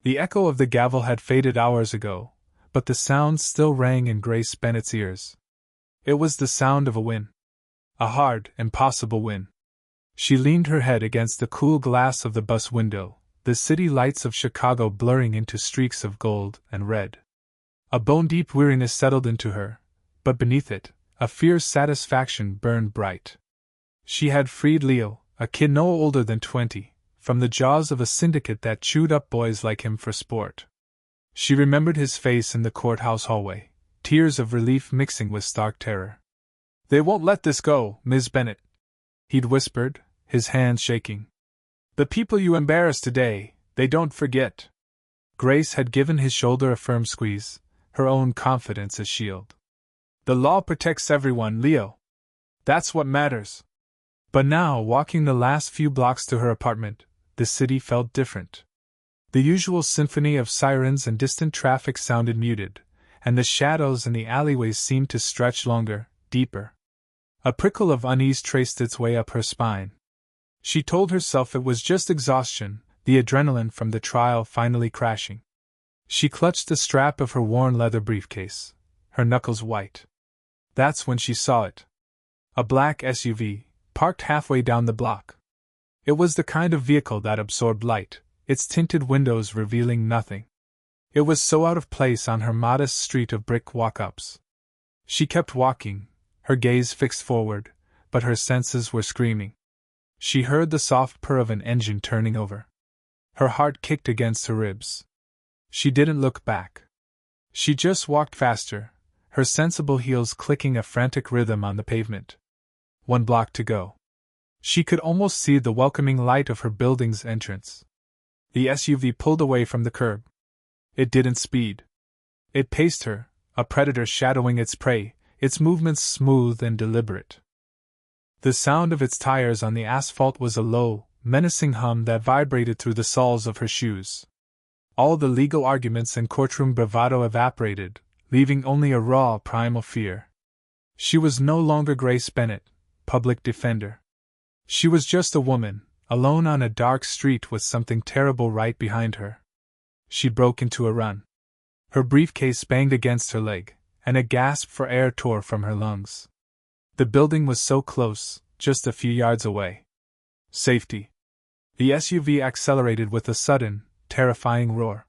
The echo of the gavel had faded hours ago, but the sound still rang in Grace Bennet's ears. It was the sound of a win. A hard, impossible win. She leaned her head against the cool glass of the bus window, the city lights of Chicago blurring into streaks of gold and red. A bone-deep weariness settled into her, but beneath it, a fierce satisfaction burned bright. She had freed Leo, a kid no older than 20, from the jaws of a syndicate that chewed up boys like him for sport. She remembered his face in the courthouse hallway, tears of relief mixing with stark terror. "They won't let this go, Ms. Bennet," he'd whispered, his hands shaking. "The people you embarrassed today, they don't forget." Grace had given his shoulder a firm squeeze, her own confidence a shield. "The law protects everyone, Leo. That's what matters." But now, walking the last few blocks to her apartment, the city felt different. The usual symphony of sirens and distant traffic sounded muted, and the shadows in the alleyways seemed to stretch longer, deeper. A prickle of unease traced its way up her spine. She told herself it was just exhaustion, the adrenaline from the trial finally crashing. She clutched the strap of her worn leather briefcase, her knuckles white. That's when she saw it. A black SUV, parked halfway down the block. It was the kind of vehicle that absorbed light, its tinted windows revealing nothing. It was so out of place on her modest street of brick walk-ups. She kept walking, her gaze fixed forward, but her senses were screaming. She heard the soft purr of an engine turning over. Her heart kicked against her ribs. She didn't look back. She just walked faster, her sensible heels clicking a frantic rhythm on the pavement. 1 block to go. She could almost see the welcoming light of her building's entrance. The SUV pulled away from the curb. It didn't speed. It paced her, a predator shadowing its prey, its movements smooth and deliberate. The sound of its tires on the asphalt was a low, menacing hum that vibrated through the soles of her shoes. All the legal arguments and courtroom bravado evaporated, leaving only a raw, primal fear. She was no longer Grace Bennet, public defender. She was just a woman, alone on a dark street with something terrible right behind her. She broke into a run. Her briefcase banged against her leg, and a gasp for air tore from her lungs. The building was so close, just a few yards away. Safety. The SUV accelerated with a sudden, terrifying roar.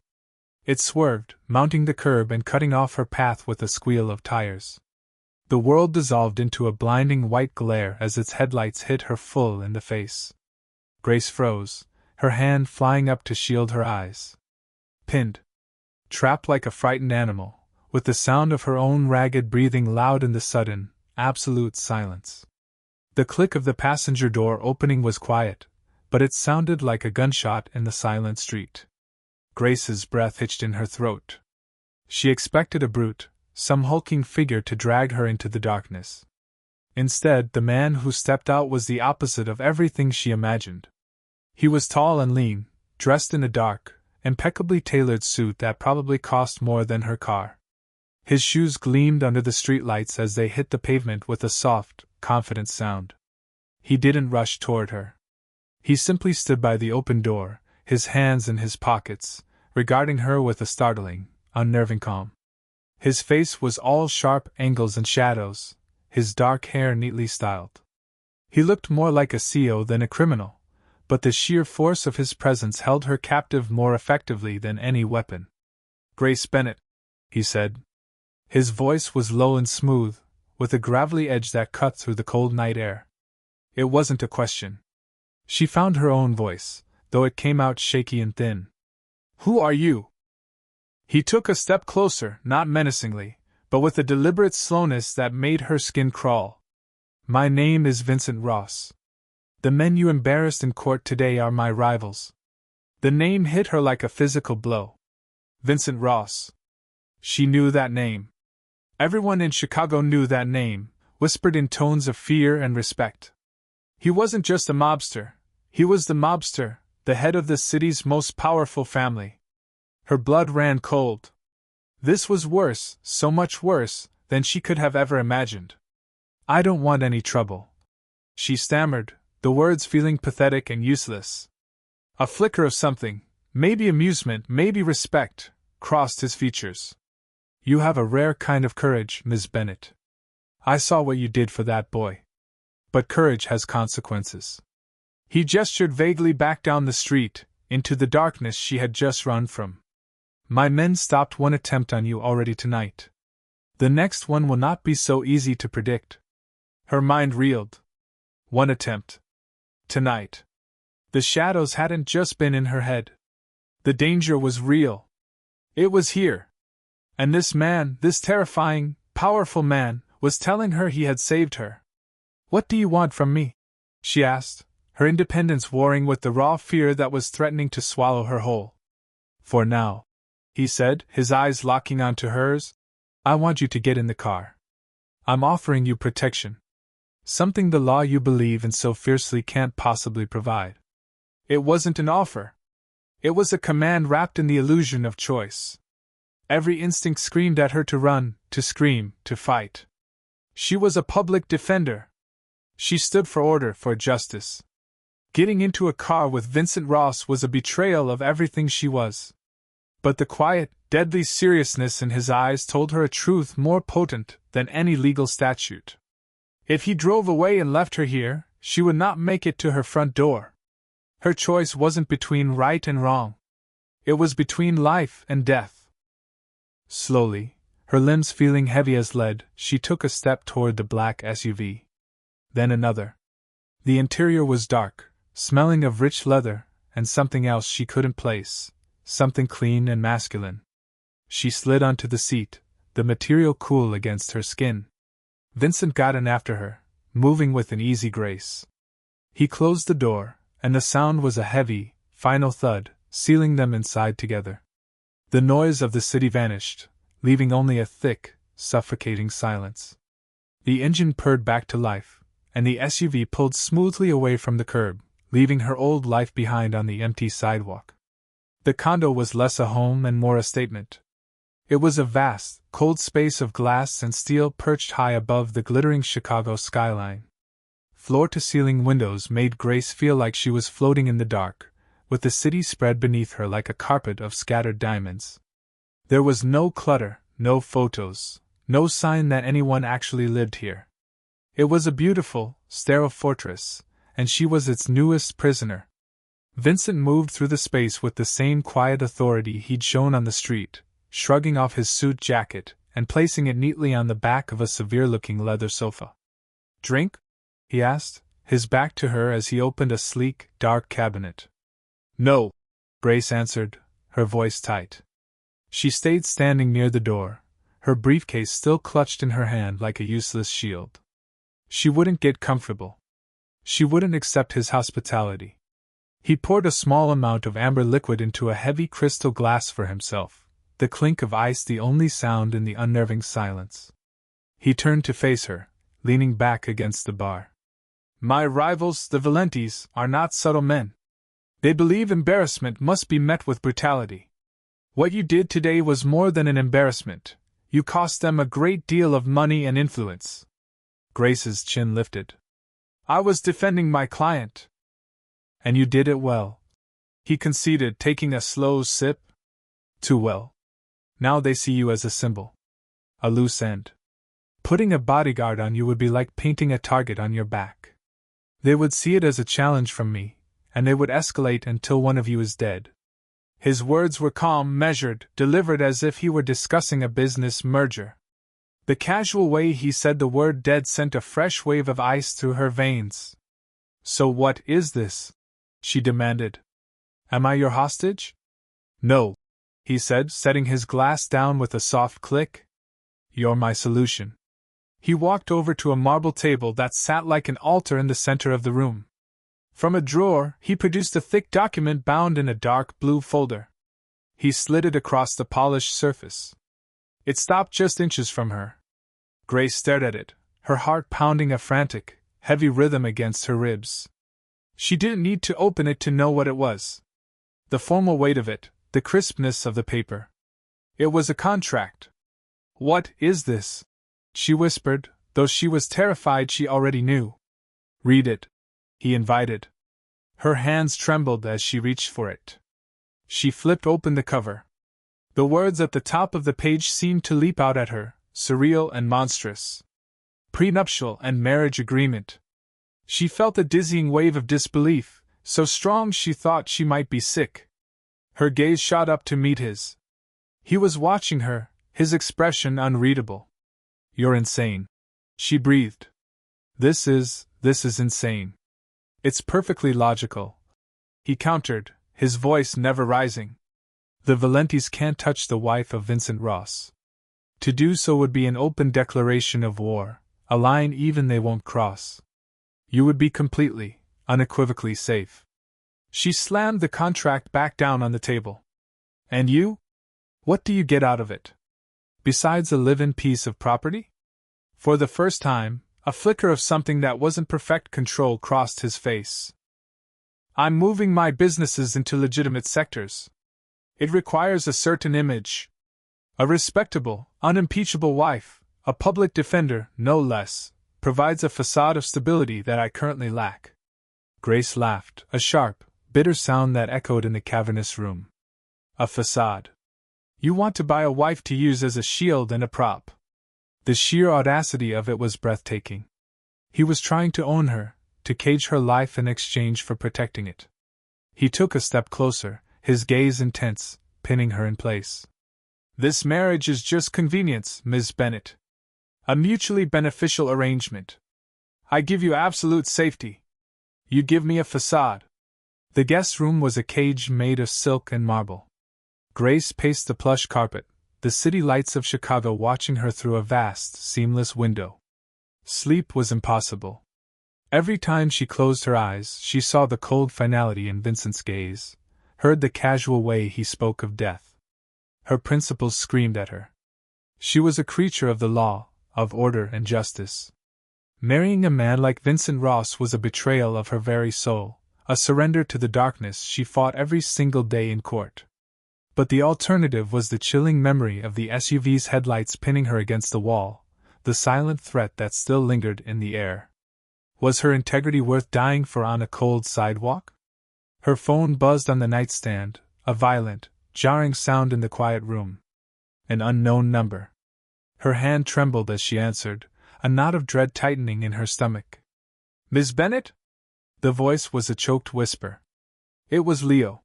It swerved, mounting the curb and cutting off her path with a squeal of tires. The world dissolved into a blinding white glare as its headlights hit her full in the face. Grace froze, her hand flying up to shield her eyes. Pinned. Trapped like a frightened animal, with the sound of her own ragged breathing loud in the sudden, absolute silence. The click of the passenger door opening was quiet, but it sounded like a gunshot in the silent street. Grace's breath hitched in her throat. She expected a brute, some hulking figure to drag her into the darkness. Instead, the man who stepped out was the opposite of everything she imagined. He was tall and lean, dressed in a dark, impeccably tailored suit that probably cost more than her car. His shoes gleamed under the streetlights as they hit the pavement with a soft, confident sound. He didn't rush toward her. He simply stood by the open door, his hands in his pockets, regarding her with a startling, unnerving calm. His face was all sharp angles and shadows, his dark hair neatly styled. He looked more like a CO than a criminal, but the sheer force of his presence held her captive more effectively than any weapon. "Grace Bennet," he said. His voice was low and smooth, with a gravelly edge that cut through the cold night air. It wasn't a question. She found her own voice, though it came out shaky and thin. "Who are you?" He took a step closer, not menacingly, but with a deliberate slowness that made her skin crawl. "My name is Vincent Ross. The men you embarrassed in court today are my rivals." The name hit her like a physical blow. Vincent Ross. She knew that name. Everyone in Chicago knew that name, whispered in tones of fear and respect. He wasn't just a mobster, he was the mobster, the head of the city's most powerful family. Her blood ran cold. This was worse, so much worse, than she could have ever imagined. "I don't want any trouble," she stammered, the words feeling pathetic and useless. A flicker of something, maybe amusement, maybe respect, crossed his features. You have a rare kind of courage, Miss Bennet. I saw what you did for that boy. But courage has consequences. He gestured vaguely back down the street, into the darkness she had just run from. My men stopped one attempt on you already tonight. The next one will not be so easy to predict. Her mind reeled. One attempt. Tonight. The shadows hadn't just been in her head. The danger was real. It was here. And this man, this terrifying, powerful man, was telling her he had saved her. What do you want from me? She asked, her independence warring with the raw fear that was threatening to swallow her whole. For now, he said, his eyes locking onto hers, I want you to get in the car. I'm offering you protection. Something the law you believe in so fiercely can't possibly provide. It wasn't an offer. It was a command wrapped in the illusion of choice. Every instinct screamed at her to run, to scream, to fight. She was a public defender. She stood for order, for justice. Getting into a car with Vincent Ross was a betrayal of everything she was. But the quiet, deadly seriousness in his eyes told her a truth more potent than any legal statute. If he drove away and left her here, she would not make it to her front door. Her choice wasn't between right and wrong. It was between life and death. Slowly, her limbs feeling heavy as lead, she took a step toward the black SUV. Then another. The interior was dark, smelling of rich leather, and something else she couldn't place, something clean and masculine. She slid onto the seat, the material cool against her skin. Vincent got in after her, moving with an easy grace. He closed the door, and the sound was a heavy, final thud, sealing them inside together. The noise of the city vanished, leaving only a thick, suffocating silence. The engine purred back to life, and the SUV pulled smoothly away from the curb, leaving her old life behind on the empty sidewalk. The condo was less a home and more a statement. It was a vast, cold space of glass and steel perched high above the glittering Chicago skyline. Floor-to-ceiling windows made Grace feel like she was floating in the dark, with the city spread beneath her like a carpet of scattered diamonds. There was no clutter, no photos, no sign that anyone actually lived here. It was a beautiful, sterile fortress, and she was its newest prisoner. Vincent moved through the space with the same quiet authority he'd shown on the street, shrugging off his suit jacket and placing it neatly on the back of a severe-looking leather sofa. Drink? He asked, his back to her as he opened a sleek, dark cabinet. No, Grace answered, her voice tight. She stayed standing near the door, her briefcase still clutched in her hand like a useless shield. She wouldn't get comfortable. She wouldn't accept his hospitality. He poured a small amount of amber liquid into a heavy crystal glass for himself, the clink of ice the only sound in the unnerving silence. He turned to face her, leaning back against the bar. My rivals, the Valentis, are not subtle men. They believe embarrassment must be met with brutality. What you did today was more than an embarrassment. You cost them a great deal of money and influence. Grace's chin lifted. I was defending my client. And you did it well. He conceded, taking a slow sip. Too well. Now they see you as a symbol. A loose end. Putting a bodyguard on you would be like painting a target on your back. They would see it as a challenge from me, and they would escalate until one of you is dead. His words were calm, measured, delivered as if he were discussing a business merger. The casual way he said the word dead sent a fresh wave of ice through her veins. So what is this? She demanded. Am I your hostage? No, he said, setting his glass down with a soft click. You're my solution. He walked over to a marble table that sat like an altar in the center of the room. From a drawer, he produced a thick document bound in a dark blue folder. He slid it across the polished surface. It stopped just inches from her. Grace stared at it, her heart pounding a frantic, heavy rhythm against her ribs. She didn't need to open it to know what it was. The formal weight of it, the crispness of the paper. It was a contract. What is this? She whispered, though she was terrified she already knew. Read it, he invited. Her hands trembled as she reached for it. She flipped open the cover. The words at the top of the page seemed to leap out at her, surreal and monstrous. Prenuptial and marriage agreement. She felt a dizzying wave of disbelief, so strong she thought she might be sick. Her gaze shot up to meet his. He was watching her, his expression unreadable. "You're insane," she breathed. This is insane. "It's perfectly logical," he countered, his voice never rising. "The Valentis can't touch the wife of Vincent Ross. To do so would be an open declaration of war, a line even they won't cross. You would be completely, unequivocally safe." She slammed the contract back down on the table. "And you? What do you get out of it? Besides a live-in piece of property?" For the first time, a flicker of something that wasn't perfect control crossed his face. "I'm moving my businesses into legitimate sectors. It requires a certain image. A respectable, unimpeachable wife, a public defender, no less, provides a facade of stability that I currently lack." Grace laughed, a sharp, bitter sound that echoed in the cavernous room. "A facade. You want to buy a wife to use as a shield and a prop." The sheer audacity of it was breathtaking. He was trying to own her, to cage her life in exchange for protecting it. He took a step closer, his gaze intense, pinning her in place. "This marriage is just convenience, Ms. Bennet. A mutually beneficial arrangement. I give you absolute safety. You give me a facade." The guest room was a cage made of silk and marble. Grace paced the plush carpet, the city lights of Chicago watching her through a vast, seamless window. Sleep was impossible. Every time she closed her eyes, she saw the cold finality in Vincent's gaze, heard the casual way he spoke of death. Her principles screamed at her. She was a creature of the law, of order and justice. Marrying a man like Vincent Ross was a betrayal of her very soul, a surrender to the darkness she fought every single day in court. But the alternative was the chilling memory of the SUV's headlights pinning her against the wall, the silent threat that still lingered in the air. Was her integrity worth dying for on a cold sidewalk? Her phone buzzed on the nightstand, a violent, jarring sound in the quiet room. An unknown number. Her hand trembled as she answered, a knot of dread tightening in her stomach. "Miss Bennet?" The voice was a choked whisper. It was Leo.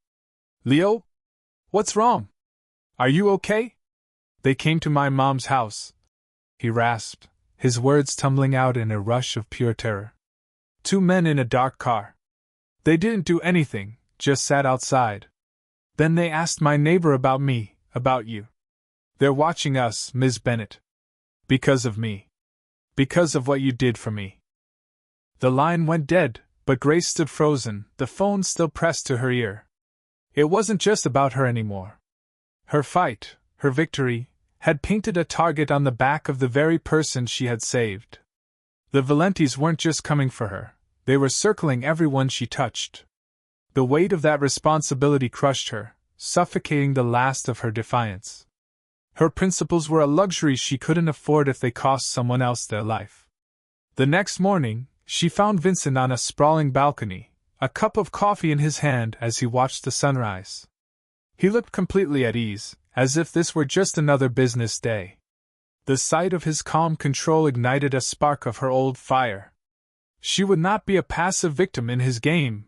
"Leo? What's wrong? Are you okay?" "They came to my mom's house," he rasped, his words tumbling out in a rush of pure terror. "Two men in a dark car. They didn't do anything, just sat outside. Then they asked my neighbor about me, about you. They're watching us, Miss Bennet. Because of me. Because of what you did for me." The line went dead, but Grace stood frozen, the phone still pressed to her ear. It wasn't just about her anymore. Her fight, her victory, had painted a target on the back of the very person she had saved. The Valentis weren't just coming for her, they were circling everyone she touched. The weight of that responsibility crushed her, suffocating the last of her defiance. Her principles were a luxury she couldn't afford if they cost someone else their life. The next morning, she found Vincent on a sprawling balcony, a cup of coffee in his hand as he watched the sunrise. He looked completely at ease, as if this were just another business day. The sight of his calm control ignited a spark of her old fire. She would not be a passive victim in his game.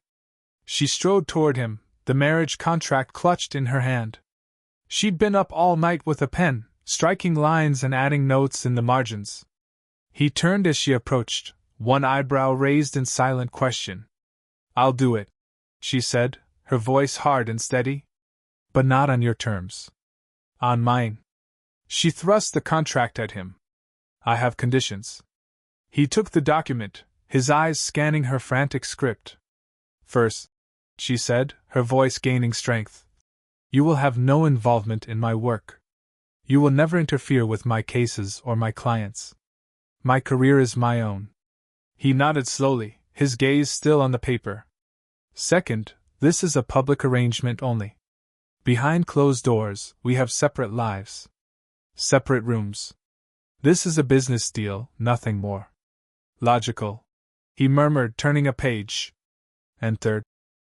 She strode toward him, the marriage contract clutched in her hand. She'd been up all night with a pen, striking lines and adding notes in the margins. He turned as she approached, one eyebrow raised in silent question. "I'll do it," she said, her voice hard and steady. "But not on your terms. On mine." She thrust the contract at him. "I have conditions." He took the document, his eyes scanning her frantic script. "First," she said, her voice gaining strength, "you will have no involvement in my work. You will never interfere with my cases or my clients. My career is my own." He nodded slowly, his gaze still on the paper. "Second, this is a public arrangement only. Behind closed doors, we have separate lives. Separate rooms. This is a business deal, nothing more." "Logical," he murmured, turning a page. "And third,"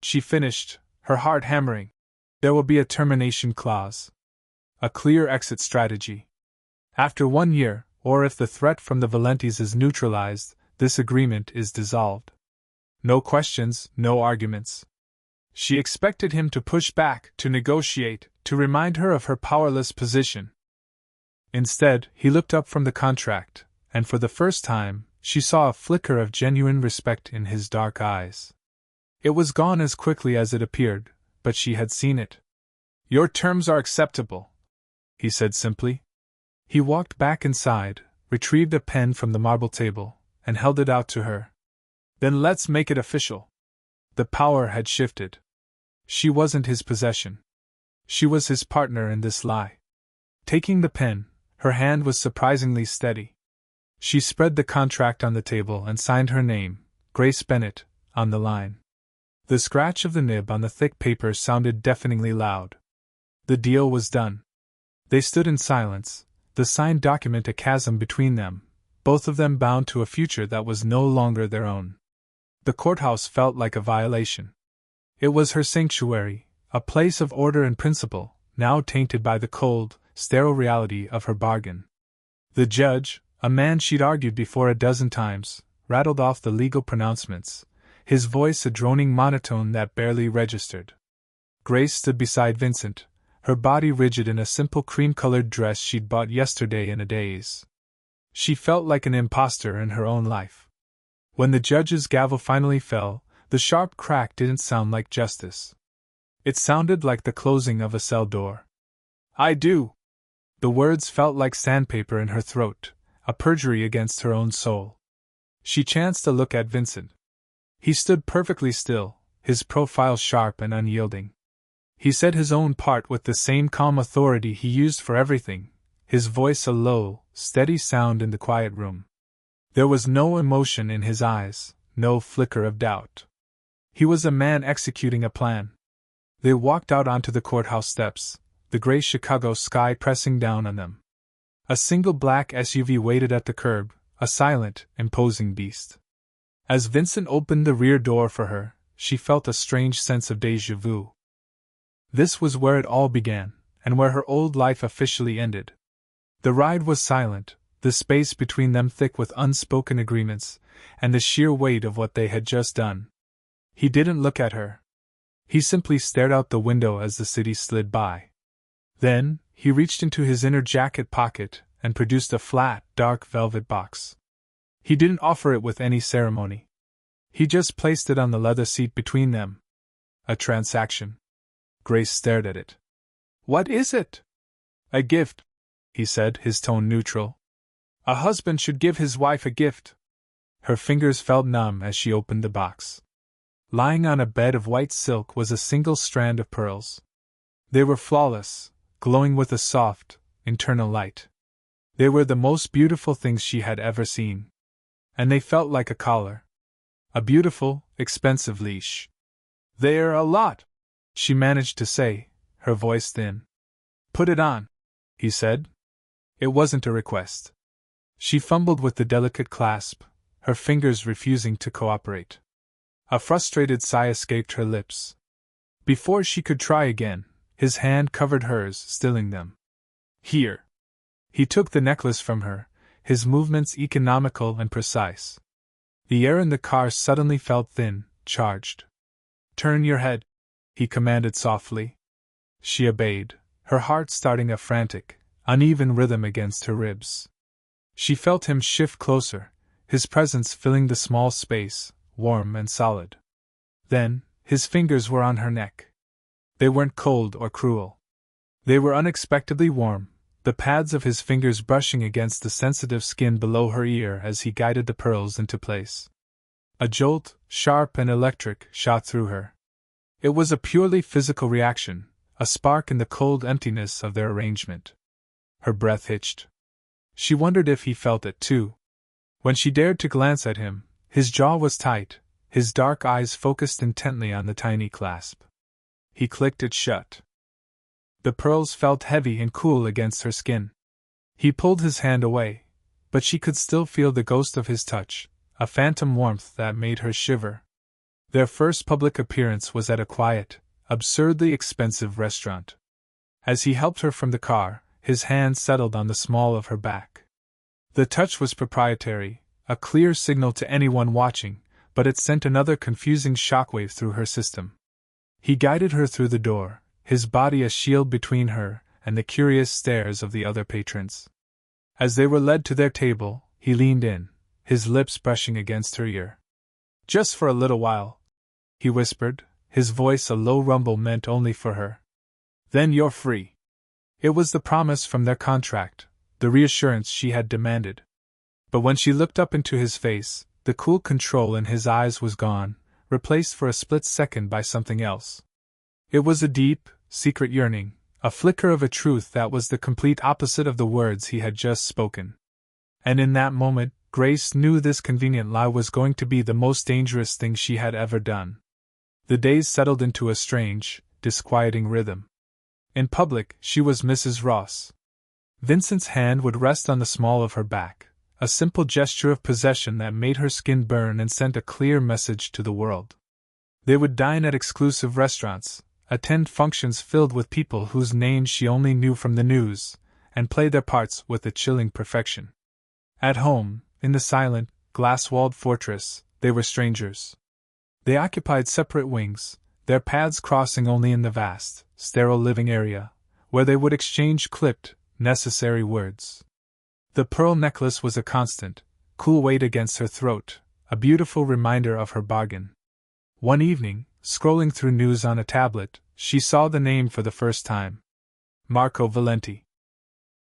she finished, her heart hammering, There will be a termination clause. A clear exit strategy. After 1 year, or if the threat from the Valentes is neutralized, this agreement is dissolved. No questions, no arguments. She expected him to push back, to negotiate, to remind her of her powerless position. Instead, he looked up from the contract, and for the first time, she saw a flicker of genuine respect in his dark eyes. It was gone as quickly as it appeared, but she had seen it. "Your terms are acceptable," he said simply. He walked back inside, retrieved a pen from the marble table, and held it out to her. "Then let's make it official." The power had shifted. She wasn't his possession. She was his partner in this lie. Taking the pen, her hand was surprisingly steady. She spread the contract on the table and signed her name, Grace Bennett, on the line. The scratch of the nib on the thick paper sounded deafeningly loud. The deal was done. They stood in silence, the signed document a chasm between them, both of them bound to a future that was no longer their own. The courthouse felt like a violation. It was her sanctuary, a place of order and principle, now tainted by the cold, sterile reality of her bargain. The judge, a man she'd argued before a dozen times, rattled off the legal pronouncements, his voice a droning monotone that barely registered. Grace stood beside Vincent, her body rigid in a simple cream-colored dress she'd bought yesterday in a daze. She felt like an imposter in her own life. When the judge's gavel finally fell, the sharp crack didn't sound like justice. It sounded like the closing of a cell door. "I do." The words felt like sandpaper in her throat, a perjury against her own soul. She chanced a look at Vincent. He stood perfectly still, his profile sharp and unyielding. He said his own part with the same calm authority he used for everything, his voice a low, steady sound in the quiet room. There was no emotion in his eyes, no flicker of doubt. He was a man executing a plan. They walked out onto the courthouse steps, the gray Chicago sky pressing down on them. A single black SUV waited at the curb, a silent, imposing beast. As Vincent opened the rear door for her, she felt a strange sense of déjà vu. This was where it all began, and where her old life officially ended. The ride was silent, the space between them thick with unspoken agreements, and the sheer weight of what they had just done. He didn't look at her. He simply stared out the window as the city slid by. Then, he reached into his inner jacket pocket and produced a flat, dark velvet box. He didn't offer it with any ceremony. He just placed it on the leather seat between them. A transaction. Grace stared at it. "What is it?" "A gift," he said, his tone neutral. "A husband should give his wife a gift." Her fingers felt numb as she opened the box. Lying on a bed of white silk was a single strand of pearls. They were flawless, glowing with a soft, internal light. They were the most beautiful things she had ever seen. And they felt like a collar. A beautiful, expensive leash. "They're a lot," she managed to say, her voice thin. "Put it on," he said. It wasn't a request. She fumbled with the delicate clasp, her fingers refusing to cooperate. A frustrated sigh escaped her lips. Before she could try again, his hand covered hers, stilling them. "Here." He took the necklace from her, his movements economical and precise. The air in the car suddenly felt thin, charged. "Turn your head," he commanded softly. She obeyed, her heart starting a frantic, uneven rhythm against her ribs. She felt him shift closer, his presence filling the small space, warm and solid. Then, his fingers were on her neck. They weren't cold or cruel. They were unexpectedly warm, the pads of his fingers brushing against the sensitive skin below her ear as he guided the pearls into place. A jolt, sharp and electric, shot through her. It was a purely physical reaction, a spark in the cold emptiness of their arrangement. Her breath hitched. She wondered if he felt it too. When she dared to glance at him, his jaw was tight, his dark eyes focused intently on the tiny clasp. He clicked it shut. The pearls felt heavy and cool against her skin. He pulled his hand away, but she could still feel the ghost of his touch, a phantom warmth that made her shiver. Their first public appearance was at a quiet, absurdly expensive restaurant. As he helped her from the car, his hand settled on the small of her back. The touch was proprietary, a clear signal to anyone watching, but it sent another confusing shockwave through her system. He guided her through the door, his body a shield between her and the curious stares of the other patrons. As they were led to their table, he leaned in, his lips brushing against her ear. "Just for a little while," he whispered, his voice a low rumble meant only for her. "Then you're free." It was the promise from their contract, the reassurance she had demanded. But when she looked up into his face, the cool control in his eyes was gone, replaced for a split second by something else. It was a deep, secret yearning, a flicker of a truth that was the complete opposite of the words he had just spoken. And in that moment, Grace knew this convenient lie was going to be the most dangerous thing she had ever done. The days settled into a strange, disquieting rhythm. In public, she was Mrs. Ross. Vincent's hand would rest on the small of her back, a simple gesture of possession that made her skin burn and sent a clear message to the world. They would dine at exclusive restaurants, attend functions filled with people whose names she only knew from the news, and play their parts with a chilling perfection. At home, in the silent, glass-walled fortress, they were strangers. They occupied separate wings, their paths crossing only in the vast, sterile living area, where they would exchange clipped, necessary words. The pearl necklace was a constant, cool weight against her throat, a beautiful reminder of her bargain. One evening, scrolling through news on a tablet, she saw the name for the first time. Marco Valenti.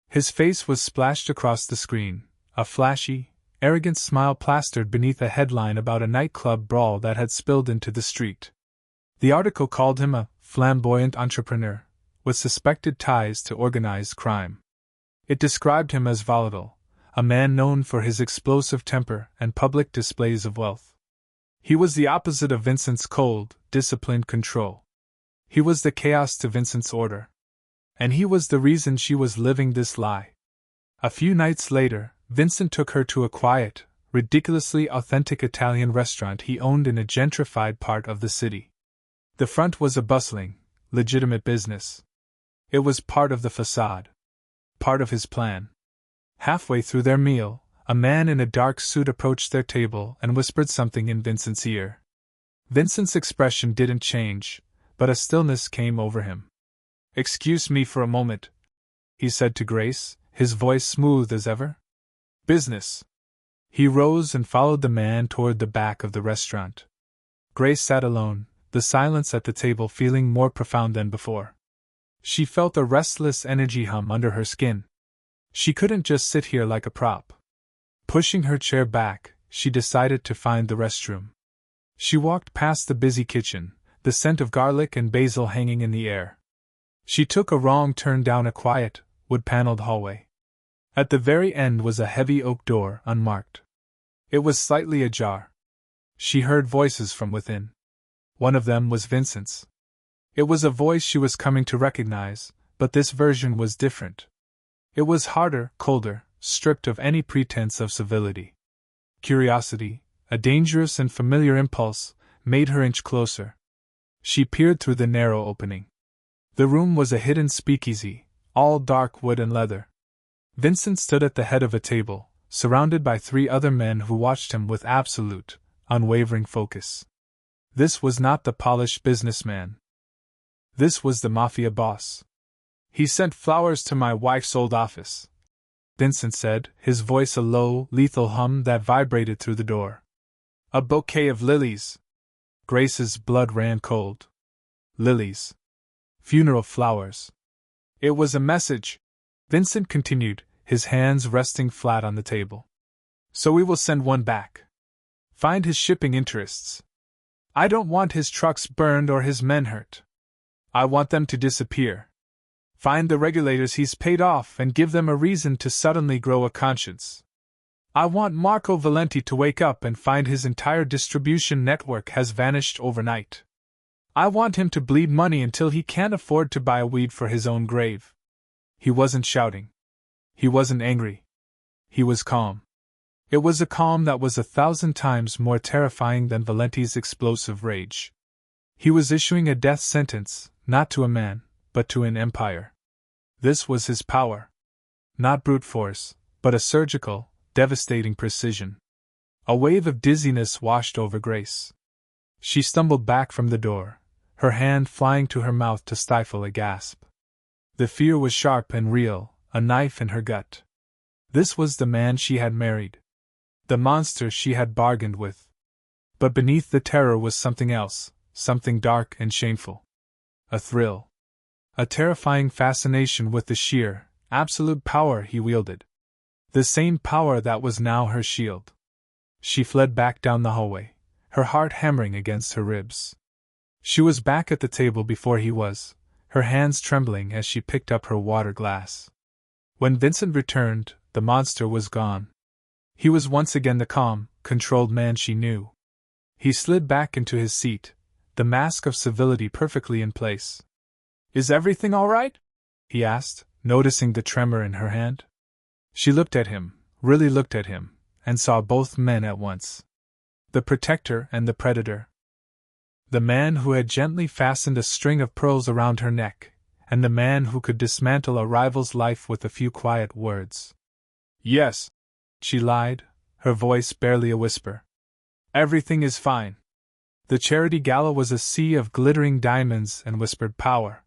His face was splashed across the screen, a flashy, arrogant smile plastered beneath a headline about a nightclub brawl that had spilled into the street. The article called him a flamboyant entrepreneur, with suspected ties to organized crime. It described him as volatile, a man known for his explosive temper and public displays of wealth. He was the opposite of Vincent's cold, disciplined control. He was the chaos to Vincent's order. And he was the reason she was living this lie. A few nights later, Vincent took her to a quiet, ridiculously authentic Italian restaurant he owned in a gentrified part of the city. The front was a bustling, legitimate business. It was part of the facade. Part of his plan. Halfway through their meal, a man in a dark suit approached their table and whispered something in Vincent's ear. Vincent's expression didn't change, but a stillness came over him. "Excuse me for a moment," he said to Grace, his voice smooth as ever. "Business." He rose and followed the man toward the back of the restaurant. Grace sat alone, the silence at the table feeling more profound than before. She felt a restless energy hum under her skin. She couldn't just sit here like a prop. Pushing her chair back, she decided to find the restroom. She walked past the busy kitchen, the scent of garlic and basil hanging in the air. She took a wrong turn down a quiet, wood-paneled hallway. At the very end was a heavy oak door, unmarked. It was slightly ajar. She heard voices from within. One of them was Vincent's. It was a voice she was coming to recognize, but this version was different. It was harder, colder, stripped of any pretense of civility. Curiosity, a dangerous and familiar impulse, made her inch closer. She peered through the narrow opening. The room was a hidden speakeasy, all dark wood and leather. Vincent stood at the head of a table, surrounded by 3 other men who watched him with absolute, unwavering focus. This was not the polished businessman. This was the Mafia boss. "He sent flowers to my wife's old office," Vincent said, his voice a low, lethal hum that vibrated through the door. "A bouquet of lilies." Grace's blood ran cold. Lilies. Funeral flowers. "It was a message," Vincent continued, his hands resting flat on the table. "So we will send one back. Find his shipping interests. I don't want his trucks burned or his men hurt. I want them to disappear. Find the regulators he's paid off and give them a reason to suddenly grow a conscience. I want Marco Valenti to wake up and find his entire distribution network has vanished overnight. I want him to bleed money until he can't afford to buy a weed for his own grave." He wasn't shouting. He wasn't angry. He was calm. It was a calm that was 1,000 times more terrifying than Valenti's explosive rage. He was issuing a death sentence, not to a man, but to an empire. This was his power. Not brute force, but a surgical, devastating precision. A wave of dizziness washed over Grace. She stumbled back from the door, her hand flying to her mouth to stifle a gasp. The fear was sharp and real, a knife in her gut. This was the man she had married. The monster she had bargained with. But beneath the terror was something else, something dark and shameful. A thrill. A terrifying fascination with the sheer, absolute power he wielded. The same power that was now her shield. She fled back down the hallway, her heart hammering against her ribs. She was back at the table before he was, her hands trembling as she picked up her water glass. When Vincent returned, the monster was gone. He was once again the calm, controlled man she knew. He slid back into his seat, the mask of civility perfectly in place. "Is everything all right?" he asked, noticing the tremor in her hand. She looked at him, really looked at him, and saw both men at once. The protector and the predator. The man who had gently fastened a string of pearls around her neck, and the man who could dismantle a rival's life with a few quiet words. "Yes," she lied, her voice barely a whisper. "Everything is fine." The charity gala was a sea of glittering diamonds and whispered power.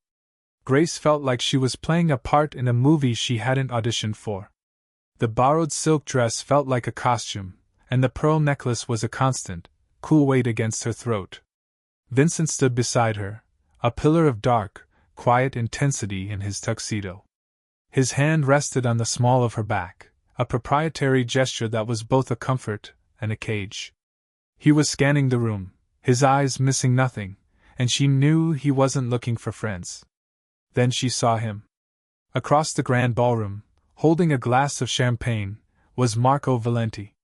Grace felt like she was playing a part in a movie she hadn't auditioned for. The borrowed silk dress felt like a costume, and the pearl necklace was a constant, cool weight against her throat. Vincent stood beside her, a pillar of dark, quiet intensity in his tuxedo. His hand rested on the small of her back, a proprietary gesture that was both a comfort and a cage. He was scanning the room, his eyes missing nothing, and she knew he wasn't looking for friends. Then she saw him. Across the grand ballroom, holding a glass of champagne, was Marco Valenti.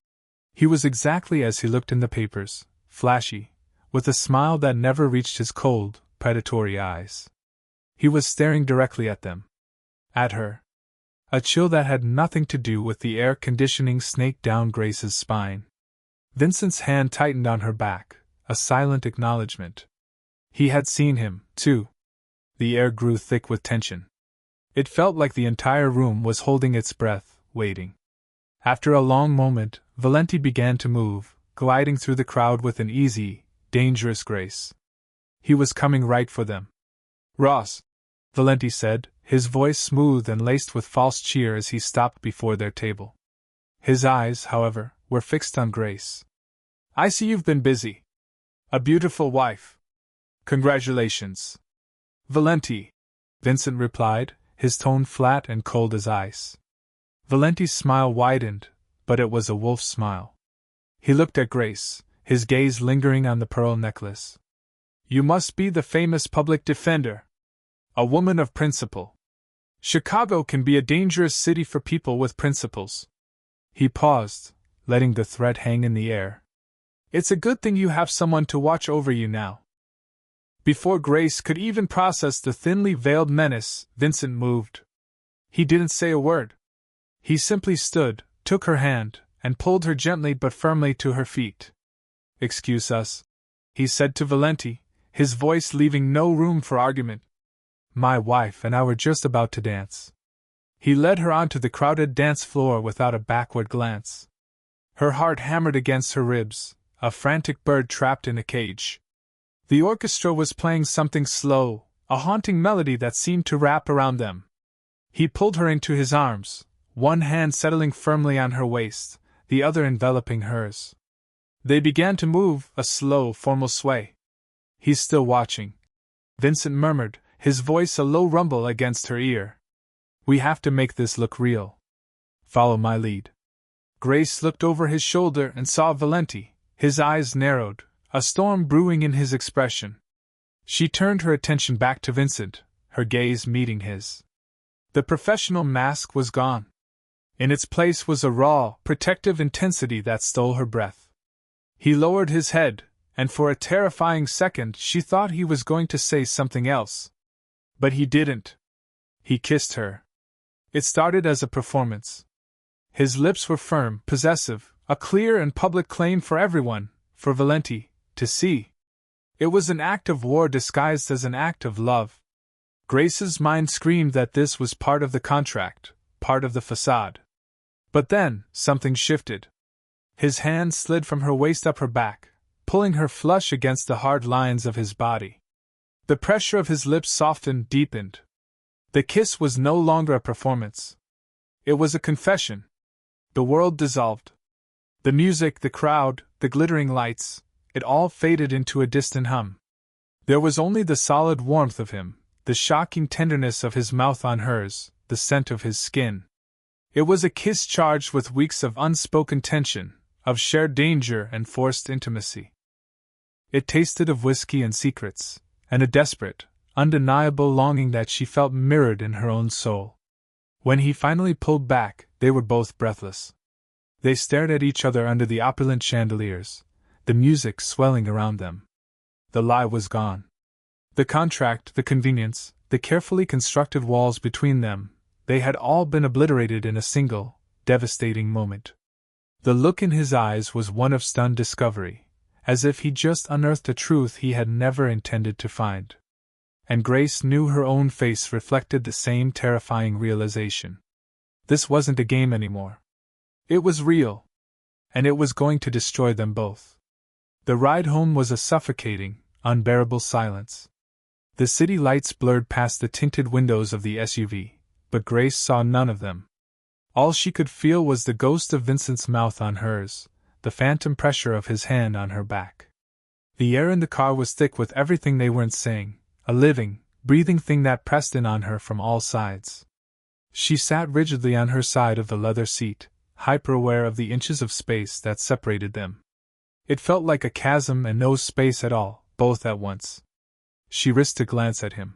He was exactly as he looked in the papers, flashy, with a smile that never reached his cold, predatory eyes. He was staring directly at them. At her. A chill that had nothing to do with the air conditioning snaked down Grace's spine. Vincent's hand tightened on her back, a silent acknowledgement. He had seen him, too. The air grew thick with tension. It felt like the entire room was holding its breath, waiting. After a long moment, Valenti began to move, gliding through the crowd with an easy, dangerous grace. He was coming right for them. "Ross," Valenti said, his voice smooth and laced with false cheer as he stopped before their table. His eyes, however, were fixed on Grace. "I see you've been busy. A beautiful wife. Congratulations." "Valenti," Vincent replied, his tone flat and cold as ice. Valenti's smile widened, but it was a wolf's smile. He looked at Grace, his gaze lingering on the pearl necklace. "You must be the famous public defender. A woman of principle. Chicago can be a dangerous city for people with principles." He paused, letting the threat hang in the air. "It's a good thing you have someone to watch over you now." Before Grace could even process the thinly veiled menace, Vincent moved. He didn't say a word. He simply stood, took her hand, and pulled her gently but firmly to her feet. "Excuse us," he said to Valenti, his voice leaving no room for argument. "My wife and I were just about to dance." He led her onto the crowded dance floor without a backward glance. Her heart hammered against her ribs, a frantic bird trapped in a cage. The orchestra was playing something slow, a haunting melody that seemed to wrap around them. He pulled her into his arms, one hand settling firmly on her waist, the other enveloping hers. They began to move, a slow, formal sway. "He's still watching," Vincent murmured, his voice a low rumble against her ear. "We have to make this look real. Follow my lead." Grace looked over his shoulder and saw Valenti, his eyes narrowed, a storm brewing in his expression. She turned her attention back to Vincent, her gaze meeting his. The professional mask was gone. In its place was a raw, protective intensity that stole her breath. He lowered his head, and for a terrifying second she thought he was going to say something else. But he didn't. He kissed her. It started as a performance. His lips were firm, possessive, a clear and public claim for everyone, for Valenti, to see. It was an act of war disguised as an act of love. Grace's mind screamed that this was part of the contract, part of the facade. But then, something shifted. His hand slid from her waist up her back, pulling her flush against the hard lines of his body. The pressure of his lips softened, deepened. The kiss was no longer a performance. It was a confession. The world dissolved. The music, the crowd, the glittering lights, it all faded into a distant hum. There was only the solid warmth of him, the shocking tenderness of his mouth on hers, the scent of his skin. It was a kiss charged with weeks of unspoken tension, of shared danger and forced intimacy. It tasted of whiskey and secrets, and a desperate, undeniable longing that she felt mirrored in her own soul. When he finally pulled back, they were both breathless. They stared at each other under the opulent chandeliers, the music swelling around them. The lie was gone. The contract, the convenience, the carefully constructed walls between them, they had all been obliterated in a single, devastating moment. The look in his eyes was one of stunned discovery, as if he just unearthed a truth he had never intended to find. And Grace knew her own face reflected the same terrifying realization. This wasn't a game anymore. It was real. And it was going to destroy them both. The ride home was a suffocating, unbearable silence. The city lights blurred past the tinted windows of the SUV, but Grace saw none of them. All she could feel was the ghost of Vincent's mouth on hers, the phantom pressure of his hand on her back. The air in the car was thick with everything they weren't saying, a living, breathing thing that pressed in on her from all sides. She sat rigidly on her side of the leather seat, hyper-aware of the inches of space that separated them. It felt like a chasm and no space at all, both at once. She risked a glance at him.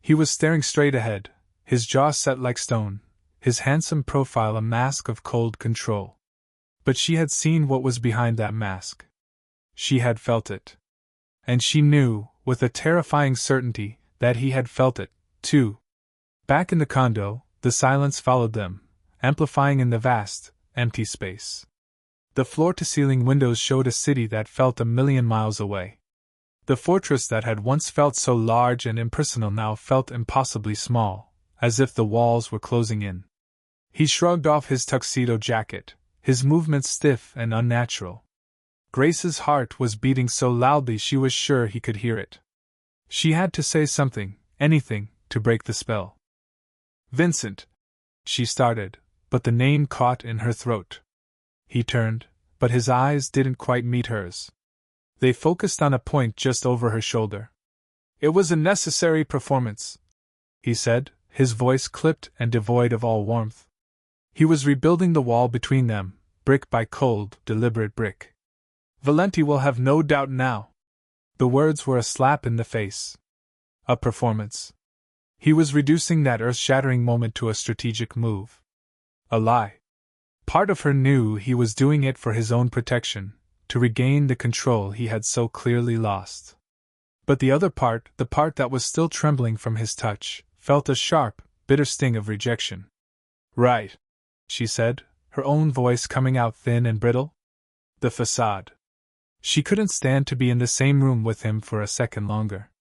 He was staring straight ahead, his jaw set like stone, his handsome profile a mask of cold control. But she had seen what was behind that mask. She had felt it. And she knew, with a terrifying certainty, that he had felt it, too. Back in the condo, the silence followed them, amplifying in the vast, empty space. The floor-to-ceiling windows showed a city that felt a million miles away. The fortress that had once felt so large and impersonal now felt impossibly small, as if the walls were closing in. He shrugged off his tuxedo jacket, his movements stiff and unnatural. Grace's heart was beating so loudly she was sure he could hear it. She had to say something, anything, to break the spell. "Vincent," she started, but the name caught in her throat. He turned, but his eyes didn't quite meet hers. They focused on a point just over her shoulder. "It was a necessary performance," he said, his voice clipped and devoid of all warmth. He was rebuilding the wall between them, brick by cold, deliberate brick. "Valenti will have no doubt now." The words were a slap in the face. A performance. He was reducing that earth-shattering moment to a strategic move. A lie. Part of her knew he was doing it for his own protection, to regain the control he had so clearly lost. But the other part, the part that was still trembling from his touch, felt a sharp, bitter sting of rejection. "Right," she said, her own voice coming out thin and brittle. "The facade." She couldn't stand to be in the same room with him for a second longer.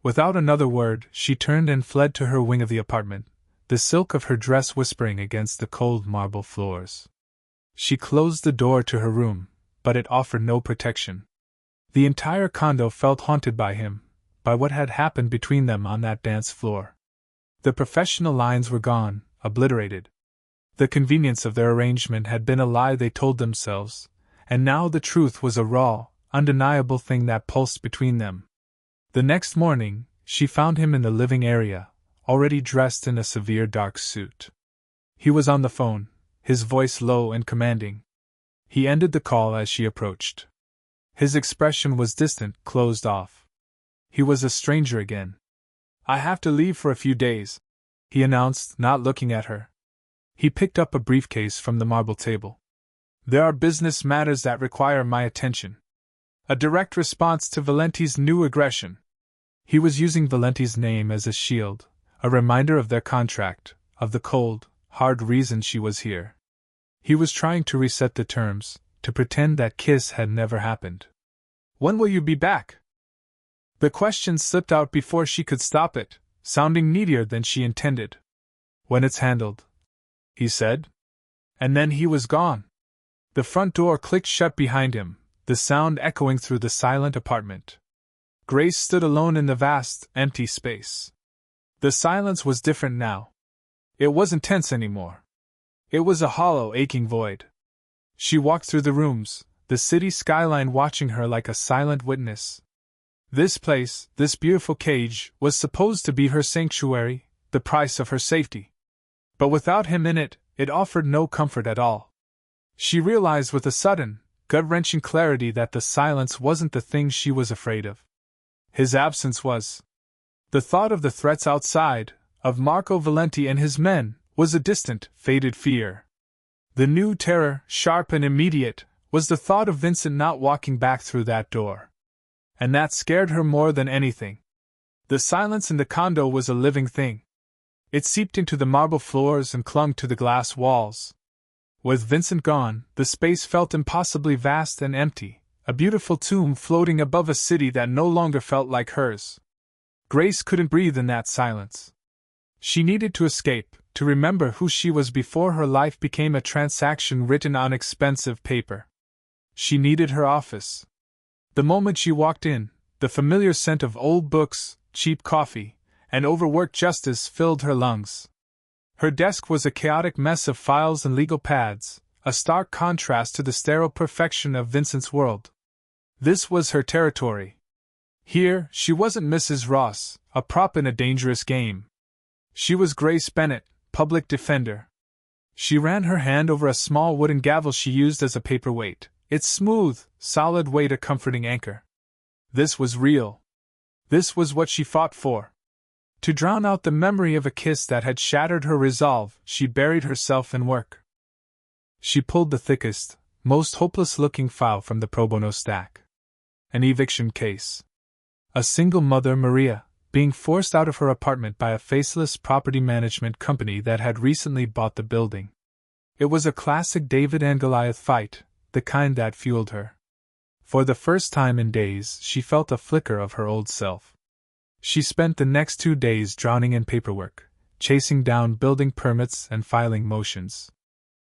Without another word, she turned and fled to her wing of the apartment, the silk of her dress whispering against the cold marble floors. She closed the door to her room, but it offered no protection. The entire condo felt haunted by him, by what had happened between them on that dance floor. The professional lines were gone, obliterated. The convenience of their arrangement had been a lie they told themselves, and now the truth was a raw, undeniable thing that pulsed between them. The next morning, she found him in the living area, already dressed in a severe dark suit. He was on the phone, his voice low and commanding. He ended the call as she approached. His expression was distant, closed off. He was a stranger again. "I have to leave for a few days," he announced, not looking at her. He picked up a briefcase from the marble table. "There are business matters that require my attention." A direct response to Valenti's new aggression. He was using Valenti's name as a shield, a reminder of their contract, of the cold, hard reason she was here. He was trying to reset the terms, to pretend that kiss had never happened. "When will you be back?" The question slipped out before she could stop it, sounding needier than she intended. "When it's handled," he said. And then he was gone. The front door clicked shut behind him, the sound echoing through the silent apartment. Grace stood alone in the vast, empty space. The silence was different now. It wasn't tense anymore. It was a hollow, aching void. She walked through the rooms, the city skyline watching her like a silent witness. This place, this beautiful cage, was supposed to be her sanctuary, the price of her safety. But without him in it, it offered no comfort at all. She realized with a sudden, gut-wrenching clarity that the silence wasn't the thing she was afraid of. His absence was. The thought of the threats outside, of Marco Valenti and his men, was a distant, faded fear. The new terror, sharp and immediate, was the thought of Vincent not walking back through that door. And that scared her more than anything. The silence in the condo was a living thing. It seeped into the marble floors and clung to the glass walls. With Vincent gone, the space felt impossibly vast and empty, a beautiful tomb floating above a city that no longer felt like hers. Grace couldn't breathe in that silence. She needed to escape, to remember who she was before her life became a transaction written on expensive paper. She needed her office. The moment she walked in, the familiar scent of old books, cheap coffee, and overworked justice filled her lungs. Her desk was a chaotic mess of files and legal pads, a stark contrast to the sterile perfection of Vincent's world. This was her territory. Here, she wasn't Mrs. Ross, a prop in a dangerous game. She was Grace Bennett, public defender. She ran her hand over a small wooden gavel she used as a paperweight, its smooth, solid weight a comforting anchor. This was real. This was what she fought for. To drown out the memory of a kiss that had shattered her resolve, she buried herself in work. She pulled the thickest, most hopeless-looking file from the pro bono stack. An eviction case. A single mother, Maria, being forced out of her apartment by a faceless property management company that had recently bought the building. It was a classic David and Goliath fight, the kind that fueled her. For the first time in days, she felt a flicker of her old self. She spent the next 2 days drowning in paperwork, chasing down building permits and filing motions.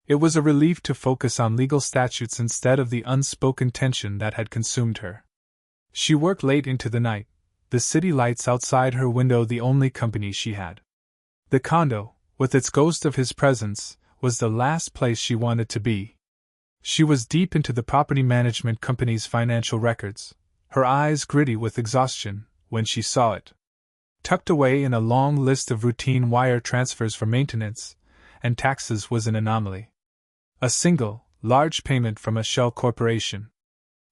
It was a relief to focus on legal statutes instead of the unspoken tension that had consumed her. She worked late into the night, the city lights outside her window the only company she had. The condo, with its ghost of his presence, was the last place she wanted to be. She was deep into the property management company's financial records, her eyes gritty with exhaustion, when she saw it. Tucked away in a long list of routine wire transfers for maintenance and taxes was an anomaly. A single, large payment from a shell corporation.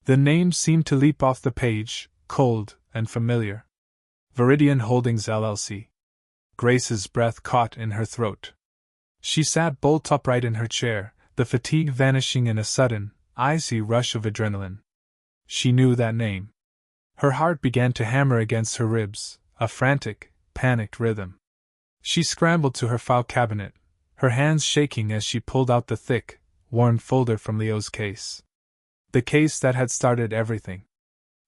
The name seemed to leap off the page, cold and familiar. Viridian Holdings LLC. Grace's breath caught in her throat. She sat bolt upright in her chair, the fatigue vanishing in a sudden, icy rush of adrenaline. She knew that name. Her heart began to hammer against her ribs, a frantic, panicked rhythm. She scrambled to her file cabinet, her hands shaking as she pulled out the thick, worn folder from Leo's case. The case that had started everything.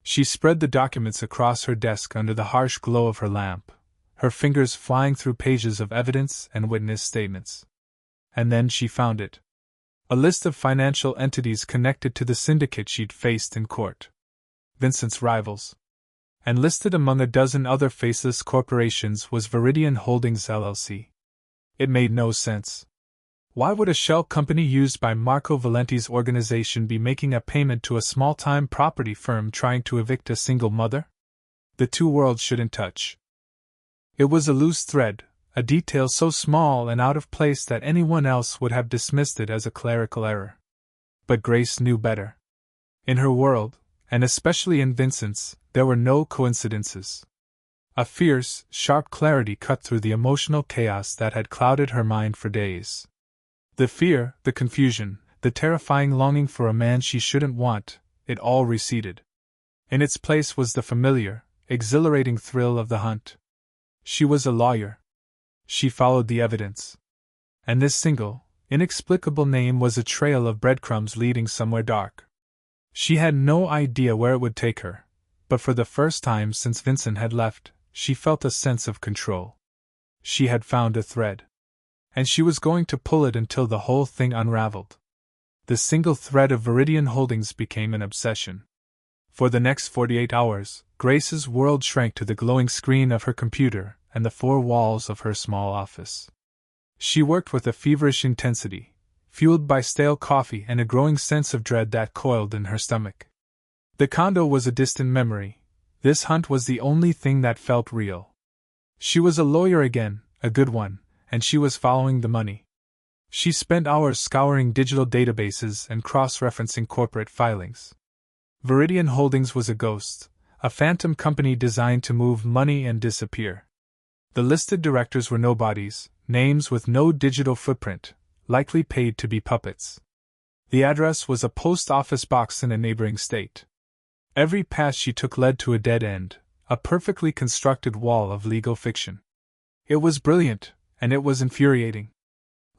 She spread the documents across her desk under the harsh glow of her lamp, her fingers flying through pages of evidence and witness statements. And then she found it. A list of financial entities connected to the syndicate she'd faced in court. Vincent's rivals. And listed among a dozen other faceless corporations was Viridian Holdings LLC. It made no sense. Why would a shell company used by Marco Valenti's organization be making a payment to a small-time property firm trying to evict a single mother? The two worlds shouldn't touch. It was a loose thread, a detail so small and out of place that anyone else would have dismissed it as a clerical error. But Grace knew better. In her world, and especially in Vincent's, there were no coincidences. A fierce, sharp clarity cut through the emotional chaos that had clouded her mind for days. The fear, the confusion, the terrifying longing for a man she shouldn't want, it all receded. In its place was the familiar, exhilarating thrill of the hunt. She was a lawyer. She followed the evidence. And this single, inexplicable name was a trail of breadcrumbs leading somewhere dark. She had no idea where it would take her, but for the first time since Vincent had left, she felt a sense of control. She had found a thread. And she was going to pull it until the whole thing unraveled. The single thread of Viridian Holdings became an obsession. For the next 48 hours, Grace's world shrank to the glowing screen of her computer and the four walls of her small office. She worked with a feverish intensity, fueled by stale coffee and a growing sense of dread that coiled in her stomach. The condo was a distant memory. This hunt was the only thing that felt real. She was a lawyer again, a good one, and she was following the money. She spent hours scouring digital databases and cross-referencing corporate filings. Viridian Holdings was a ghost, a phantom company designed to move money and disappear. The listed directors were nobodies, names with no digital footprint, likely paid to be puppets. The address was a post office box in a neighboring state. Every path she took led to a dead end, a perfectly constructed wall of legal fiction. It was brilliant, and it was infuriating.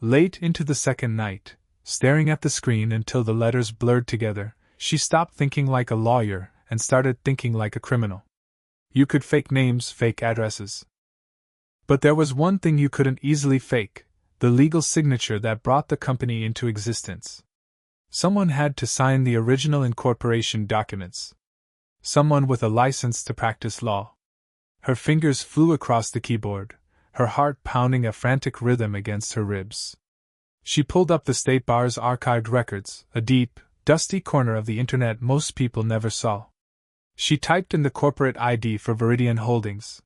Late into the second night, staring at the screen until the letters blurred together, she stopped thinking like a lawyer and started thinking like a criminal. You could fake names, fake addresses. But there was one thing you couldn't easily fake: the legal signature that brought the company into existence. Someone had to sign the original incorporation documents. Someone with a license to practice law. Her fingers flew across the keyboard, her heart pounding a frantic rhythm against her ribs. She pulled up the State Bar's archived records, a deep, dusty corner of the internet most people never saw. She typed in the corporate ID for Viridian Holdings.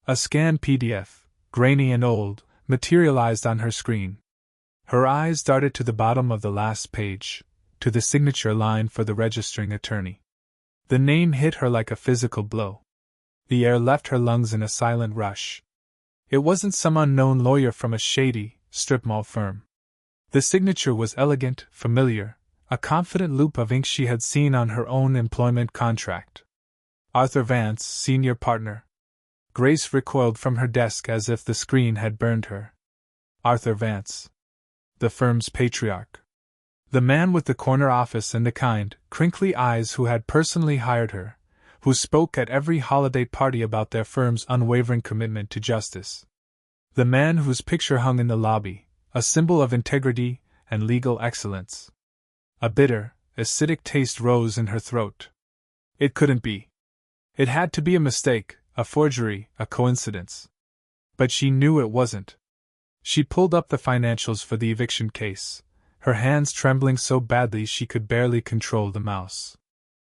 A scanned PDF, grainy and old, materialized on her screen. Her eyes darted to the bottom of the last page, to the signature line for the registering attorney. The name hit her like a physical blow. The air left her lungs in a silent rush. It wasn't some unknown lawyer from a shady, strip mall firm. The signature was elegant, familiar, a confident loop of ink she had seen on her own employment contract. Arthur Vance, senior partner. Grace recoiled from her desk as if the screen had burned her. Arthur Vance. The firm's patriarch. The man with the corner office and the kind, crinkly eyes who had personally hired her, who spoke at every holiday party about their firm's unwavering commitment to justice. The man whose picture hung in the lobby, a symbol of integrity and legal excellence. A bitter, acidic taste rose in her throat. It couldn't be. It had to be a mistake, a forgery, a coincidence. But she knew it wasn't. She pulled up the financials for the eviction case, her hands trembling so badly she could barely control the mouse.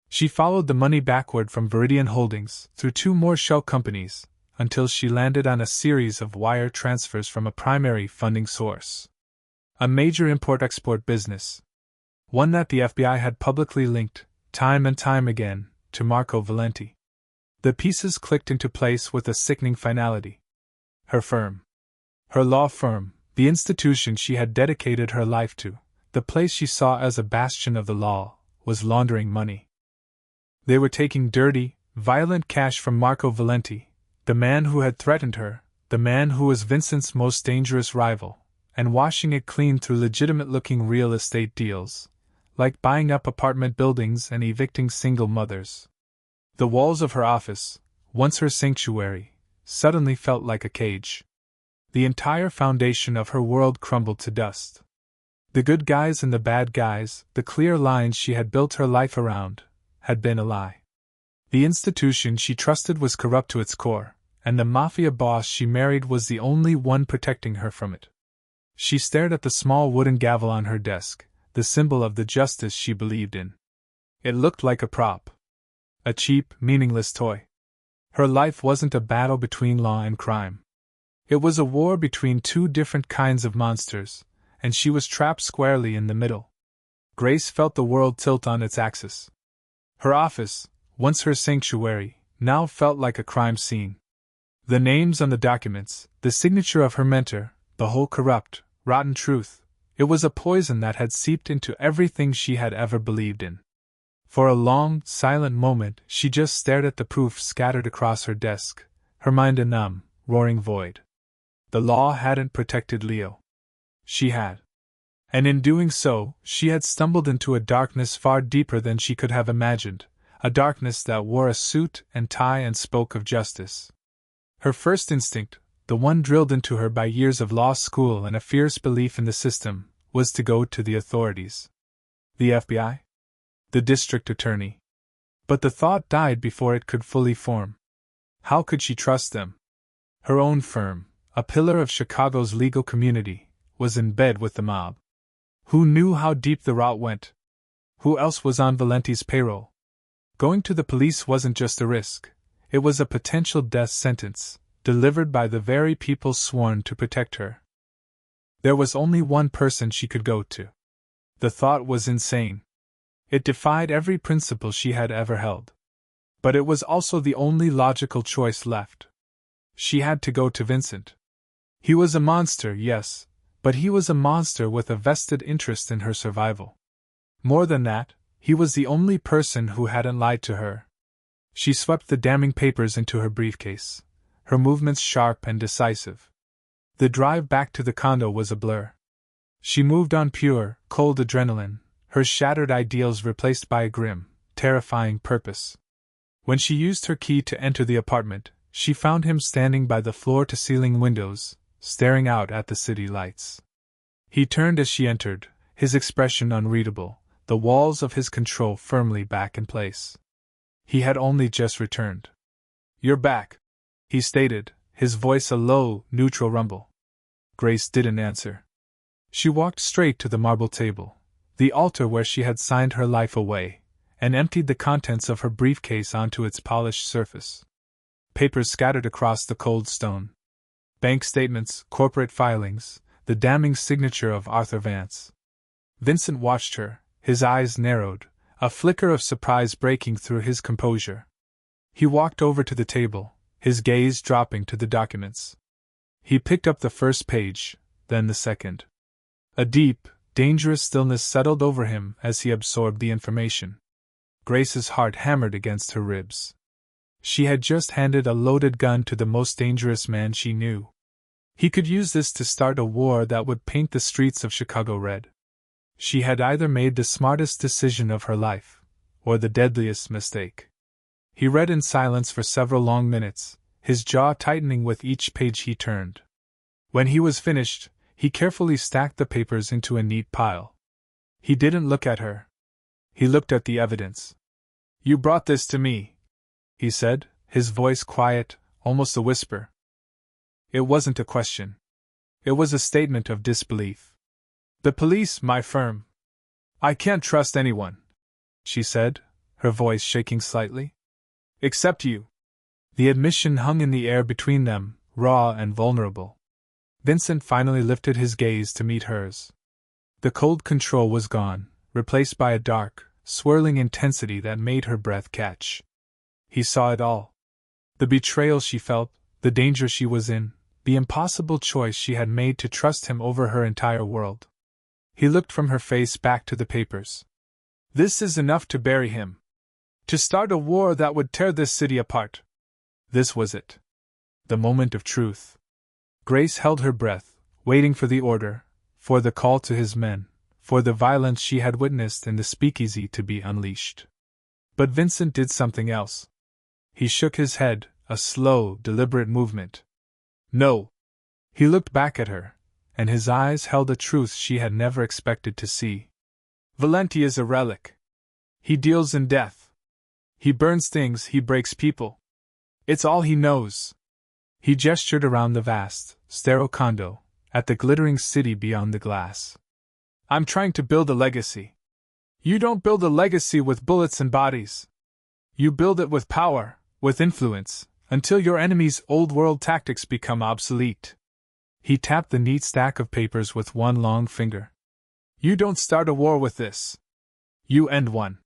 She followed the money backward from Viridian Holdings, through two more shell companies, until she landed on a series of wire transfers from a primary funding source. A major import-export business. One that the FBI had publicly linked, time and time again, to Marco Valenti. The pieces clicked into place with a sickening finality. Her firm. Her law firm, the institution she had dedicated her life to, the place she saw as a bastion of the law, was laundering money. They were taking dirty, violent cash from Marco Valenti, the man who had threatened her, the man who was Vincent's most dangerous rival, and washing it clean through legitimate-looking real estate deals, like buying up apartment buildings and evicting single mothers. The walls of her office, once her sanctuary, suddenly felt like a cage. The entire foundation of her world crumbled to dust. The good guys and the bad guys, the clear lines she had built her life around, had been a lie. The institution she trusted was corrupt to its core, and the Mafia boss she married was the only one protecting her from it. She stared at the small wooden gavel on her desk, the symbol of the justice she believed in. It looked like a prop. A cheap, meaningless toy. Her life wasn't a battle between law and crime. It was a war between two different kinds of monsters, and she was trapped squarely in the middle. Grace felt the world tilt on its axis. Her office, once her sanctuary, now felt like a crime scene. The names on the documents, the signature of her mentor, the whole corrupt, rotten truth, it was a poison that had seeped into everything she had ever believed in. For a long, silent moment she just stared at the proof scattered across her desk, her mind a numb, roaring void. The law hadn't protected Leo. She had. And in doing so, she had stumbled into a darkness far deeper than she could have imagined, a darkness that wore a suit and tie and spoke of justice. Her first instinct, the one drilled into her by years of law school and a fierce belief in the system, was to go to the authorities. The FBI? The district attorney? But the thought died before it could fully form. How could she trust them? Her own firm, a pillar of Chicago's legal community, was in bed with the mob. Who knew how deep the rot went? Who else was on Valenti's payroll? Going to the police wasn't just a risk, it was a potential death sentence, delivered by the very people sworn to protect her. There was only one person she could go to. The thought was insane. It defied every principle she had ever held. But it was also the only logical choice left. She had to go to Vincent. He was a monster, yes, but he was a monster with a vested interest in her survival. More than that, he was the only person who hadn't lied to her. She swept the damning papers into her briefcase, her movements sharp and decisive. The drive back to the condo was a blur. She moved on pure, cold adrenaline, her shattered ideals replaced by a grim, terrifying purpose. When she used her key to enter the apartment, she found him standing by the floor-to-ceiling windows, staring out at the city lights. He turned as she entered, his expression unreadable, the walls of his control firmly back in place. He had only just returned. "You're back," he stated, his voice a low, neutral rumble. Grace didn't answer. She walked straight to the marble table, the altar where she had signed her life away, and emptied the contents of her briefcase onto its polished surface. Papers scattered across the cold stone. Bank statements, corporate filings, the damning signature of Arthur Vance. Vincent watched her, his eyes narrowed, a flicker of surprise breaking through his composure. He walked over to the table, his gaze dropping to the documents. He picked up the first page, then the second. A deep, dangerous stillness settled over him as he absorbed the information. Grace's heart hammered against her ribs. She had just handed a loaded gun to the most dangerous man she knew. He could use this to start a war that would paint the streets of Chicago red. She had either made the smartest decision of her life, or the deadliest mistake. He read in silence for several long minutes, his jaw tightening with each page he turned. When he was finished, he carefully stacked the papers into a neat pile. He didn't look at her. He looked at the evidence. "You brought this to me," he said, his voice quiet, almost a whisper. It wasn't a question. It was a statement of disbelief. "The police, my firm. I can't trust anyone," she said, her voice shaking slightly. "Except you." The admission hung in the air between them, raw and vulnerable. Vincent finally lifted his gaze to meet hers. The cold control was gone, replaced by a dark, swirling intensity that made her breath catch. He saw it all. The betrayal she felt, the danger she was in, the impossible choice she had made to trust him over her entire world. He looked from her face back to the papers. "This is enough to bury him. To start a war that would tear this city apart." This was it. The moment of truth. Grace held her breath, waiting for the order, for the call to his men, for the violence she had witnessed in the speakeasy to be unleashed. But Vincent did something else. He shook his head, a slow, deliberate movement. "No." He looked back at her, and his eyes held a truth she had never expected to see. "Valenti is a relic. He deals in death. He burns things, he breaks people. It's all he knows." He gestured around the vast, sterile condo, at the glittering city beyond the glass. "I'm trying to build a legacy. You don't build a legacy with bullets and bodies. You build it with power, with influence, until your enemy's old-world tactics become obsolete." He tapped the neat stack of papers with one long finger. "You don't start a war with this. You end one."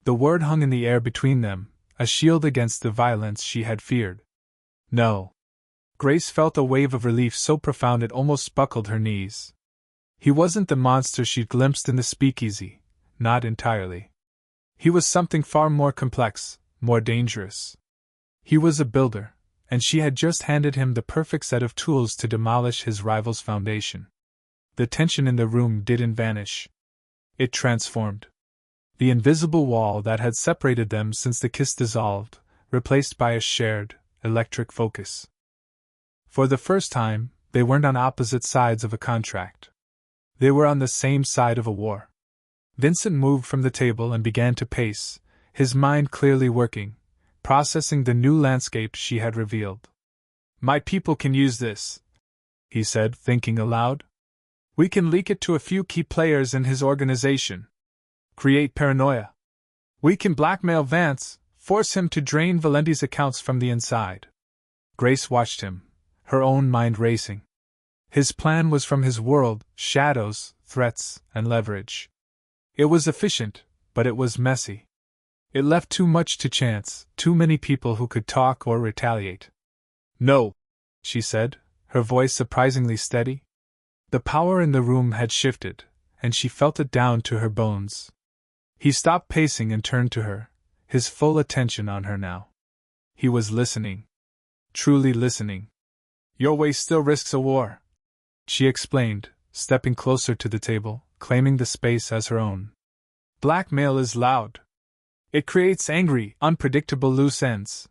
The word hung in the air between them, a shield against the violence she had feared. "No." Grace felt a wave of relief so profound it almost buckled her knees. He wasn't the monster she'd glimpsed in the speakeasy, not entirely. He was something far more complex, more dangerous. He was a builder, and she had just handed him the perfect set of tools to demolish his rival's foundation. The tension in the room didn't vanish. It transformed. The invisible wall that had separated them since the kiss dissolved, replaced by a shared, electric focus. For the first time, they weren't on opposite sides of a contract. They were on the same side of a war. Vincent moved from the table and began to pace, his mind clearly working, processing the new landscape she had revealed. "My people can use this," he said, thinking aloud. "We can leak it to a few key players in his organization. Create paranoia. We can blackmail Vance, force him to drain Valenti's accounts from the inside." Grace watched him, her own mind racing. His plan was from his world: shadows, threats, and leverage. It was efficient, but it was messy. It left too much to chance, too many people who could talk or retaliate. "No," she said, her voice surprisingly steady. The power in the room had shifted, and she felt it down to her bones. He stopped pacing and turned to her, his full attention on her now. He was listening. Truly listening. "Your way still risks a war," she explained, stepping closer to the table, claiming the space as her own. "Blackmail is loud. It creates angry, unpredictable loose ends.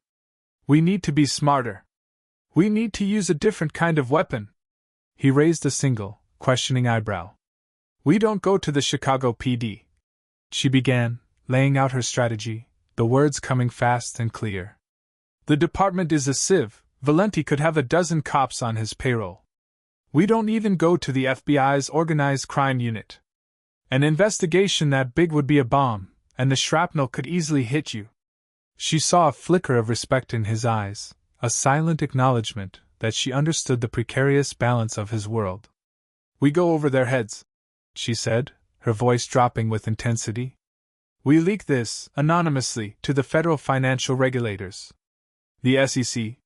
We need to be smarter. We need to use a different kind of weapon." He raised a single, questioning eyebrow. "We don't go to the Chicago PD," she began, laying out her strategy, the words coming fast and clear. "The department is a sieve. Valenti could have a dozen cops on his payroll. We don't even go to the FBI's organized crime unit. An investigation that big would be a bomb, and the shrapnel could easily hit you." She saw a flicker of respect in his eyes, a silent acknowledgement that she understood the precarious balance of his world. "We go over their heads," she said, her voice dropping with intensity. "We leak this, anonymously, to the federal financial regulators. The SEC.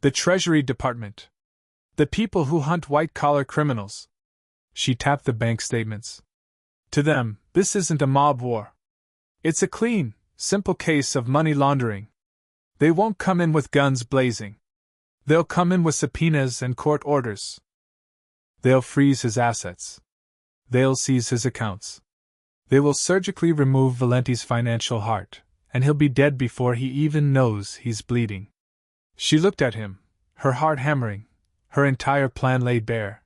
The Treasury Department. The people who hunt white-collar criminals." She tapped the bank statements. "To them, this isn't a mob war. It's a clean, simple case of money laundering. They won't come in with guns blazing. They'll come in with subpoenas and court orders. They'll freeze his assets. They'll seize his accounts. They will surgically remove Valenti's financial heart, and he'll be dead before he even knows he's bleeding." She looked at him, her heart hammering, her entire plan laid bare.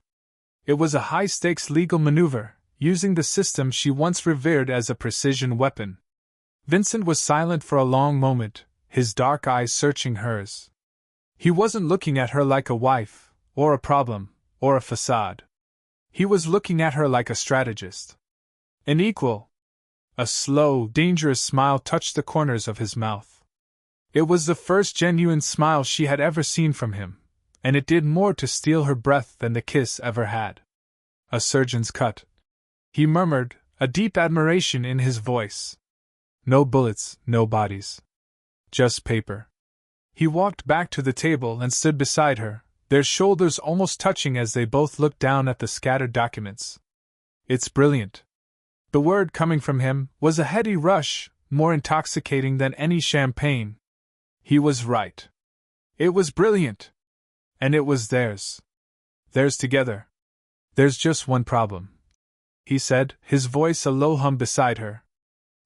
It was a high-stakes legal maneuver, using the system she once revered as a precision weapon. Vincent was silent for a long moment, his dark eyes searching hers. He wasn't looking at her like a wife, or a problem, or a facade. He was looking at her like a strategist. An equal. A slow, dangerous smile touched the corners of his mouth. It was the first genuine smile she had ever seen from him, and it did more to steal her breath than the kiss ever had. "A surgeon's cut," he murmured, a deep admiration in his voice. "No bullets, no bodies. Just paper." He walked back to the table and stood beside her, their shoulders almost touching as they both looked down at the scattered documents. "It's brilliant." The word coming from him was a heady rush, more intoxicating than any champagne. He was right. It was brilliant. And it was theirs. Theirs together. "There's just one problem," he said, his voice a low hum beside her.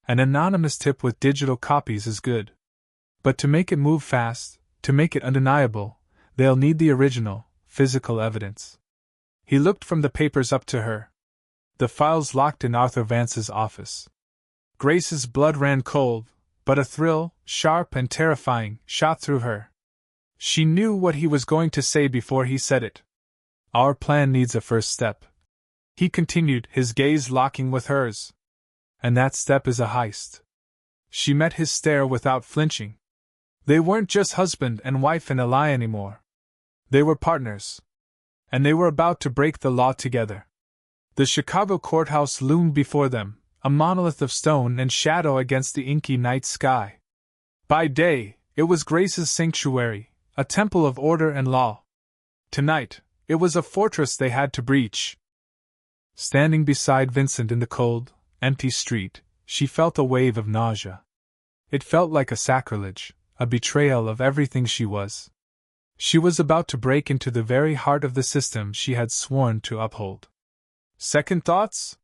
"An anonymous tip with digital copies is good. But to make it move fast, to make it undeniable, they'll need the original, physical evidence." He looked from the papers up to her. The files locked in Arthur Vance's office. Grace's blood ran cold, but a thrill, sharp and terrifying, shot through her. She knew what he was going to say before he said it. "Our plan needs a first step," he continued, his gaze locking with hers. "And that step is a heist." She met his stare without flinching. They weren't just husband and wife in a lie anymore. They were partners. And they were about to break the law together. The Chicago courthouse loomed before them, a monolith of stone and shadow against the inky night sky. By day, it was Grace's sanctuary, a temple of order and law. Tonight, it was a fortress they had to breach. Standing beside Vincent in the cold, empty street, she felt a wave of nausea. It felt like a sacrilege, a betrayal of everything she was. She was about to break into the very heart of the system she had sworn to uphold. "Second thoughts?"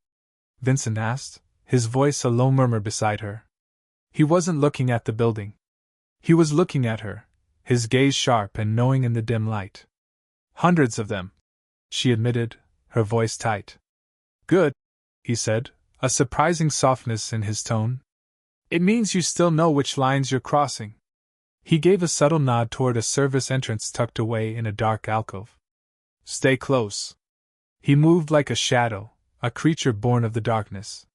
Vincent asked, his voice a low murmur beside her. He wasn't looking at the building. He was looking at her, his gaze sharp and knowing in the dim light. Hundreds of them, she admitted, her voice tight. Good, he said, a surprising softness in his tone. It means you still know which lines you're crossing. He gave a subtle nod toward a service entrance tucked away in a dark alcove. Stay close. He moved like a shadow, a creature born of the darkness.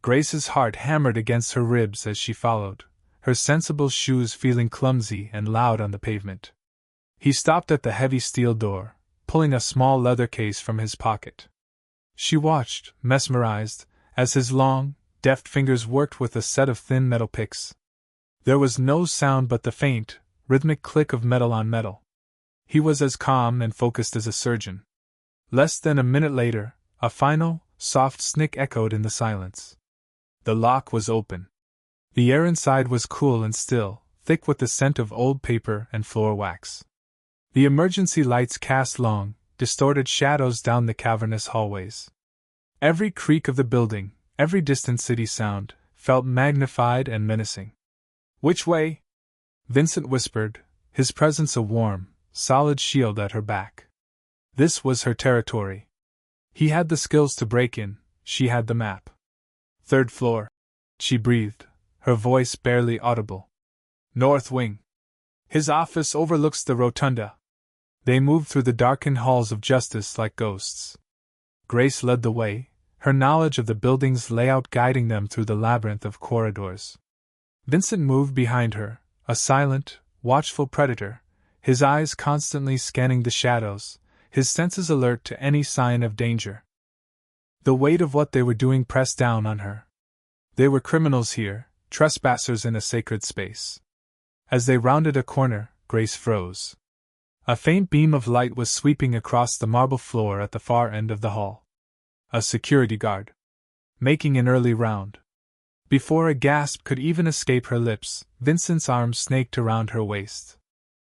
Grace's heart hammered against her ribs as she followed, her sensible shoes feeling clumsy and loud on the pavement. He stopped at the heavy steel door, pulling a small leather case from his pocket. She watched, mesmerized, as his long, deft fingers worked with a set of thin metal picks. There was no sound but the faint, rhythmic click of metal on metal. He was as calm and focused as a surgeon. Less than a minute later, a final, soft snick echoed in the silence. The lock was open. The air inside was cool and still, thick with the scent of old paper and floor wax. The emergency lights cast long, distorted shadows down the cavernous hallways. Every creak of the building, every distant city sound, felt magnified and menacing. Which way? Vincent whispered, his presence a warm, solid shield at her back. This was her territory. He had the skills to break in, she had the map. Third floor, she breathed, her voice barely audible. North wing. His office overlooks the rotunda. They moved through the darkened halls of justice like ghosts. Grace led the way, her knowledge of the building's layout guiding them through the labyrinth of corridors. Vincent moved behind her, a silent, watchful predator, his eyes constantly scanning the shadows, his senses alert to any sign of danger. The weight of what they were doing pressed down on her. They were criminals here, trespassers in a sacred space. As they rounded a corner, Grace froze. A faint beam of light was sweeping across the marble floor at the far end of the hall. A security guard. Making an early round. Before a gasp could even escape her lips, Vincent's arms snaked around her waist.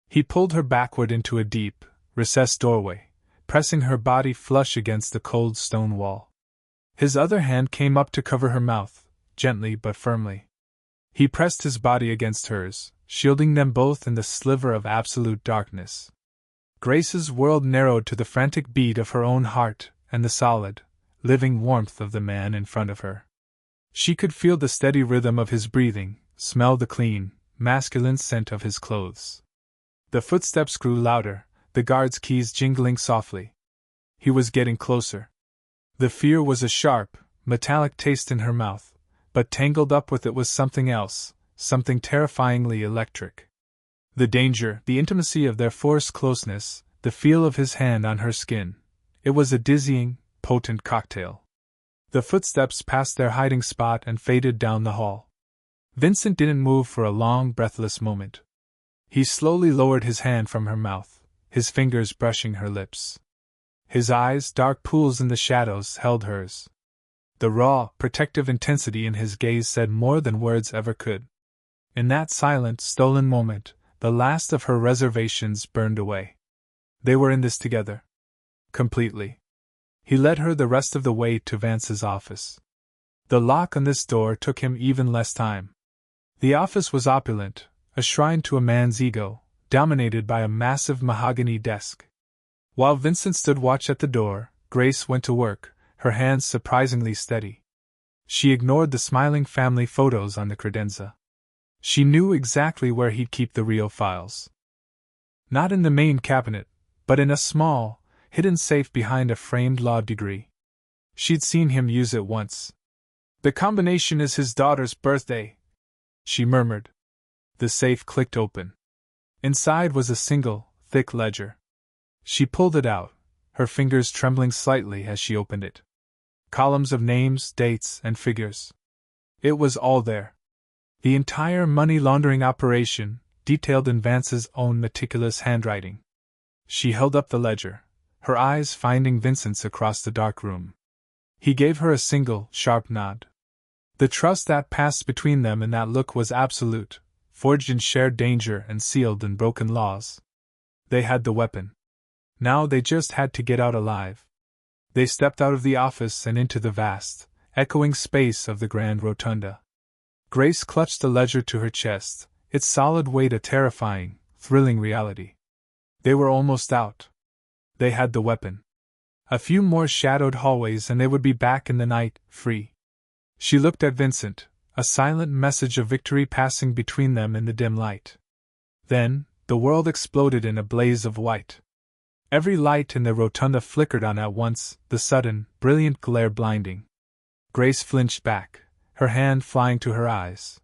He pulled her backward into a deep, recessed doorway, pressing her body flush against the cold stone wall. His other hand came up to cover her mouth, gently but firmly. He pressed his body against hers, shielding them both in the sliver of absolute darkness. Grace's world narrowed to the frantic beat of her own heart and the solid, living warmth of the man in front of her. She could feel the steady rhythm of his breathing, smell the clean, masculine scent of his clothes. The footsteps grew louder, the guard's keys jingling softly. He was getting closer. The fear was a sharp, metallic taste in her mouth, but tangled up with it was something else, something terrifyingly electric. The danger, the intimacy of their forced closeness, the feel of his hand on her skin. It was a dizzying, potent cocktail. The footsteps passed their hiding spot and faded down the hall. Vincent didn't move for a long, breathless moment. He slowly lowered his hand from her mouth, his fingers brushing her lips. His eyes, dark pools in the shadows, held hers. The raw, protective intensity in his gaze said more than words ever could. In that silent, stolen moment, the last of her reservations burned away. They were in this together. Completely. He led her the rest of the way to Vance's office. The lock on this door took him even less time. The office was opulent, a shrine to a man's ego, dominated by a massive mahogany desk. While Vincent stood watch at the door, Grace went to work, her hands surprisingly steady. She ignored the smiling family photos on the credenza. She knew exactly where he'd keep the real files. Not in the main cabinet, but in a small, hidden safe behind a framed law degree. She'd seen him use it once. "The combination is his daughter's birthday," she murmured. The safe clicked open. Inside was a single, thick ledger. She pulled it out, her fingers trembling slightly as she opened it. Columns of names, dates, and figures. It was all there. The entire money laundering operation, detailed in Vance's own meticulous handwriting. She held up the ledger, her eyes finding Vincent's across the dark room. He gave her a single, sharp nod. The trust that passed between them in that look was absolute, forged in shared danger and sealed in broken laws. They had the weapon. Now they just had to get out alive. They stepped out of the office and into the vast, echoing space of the grand rotunda. Grace clutched the ledger to her chest, its solid weight a terrifying, thrilling reality. They were almost out. They had the weapon. A few more shadowed hallways and they would be back in the night, free. She looked at Vincent, a silent message of victory passing between them in the dim light. Then, the world exploded in a blaze of white. Every light in the rotunda flickered on at once, the sudden, brilliant glare blinding. Grace flinched back, her hand flying to her eyes.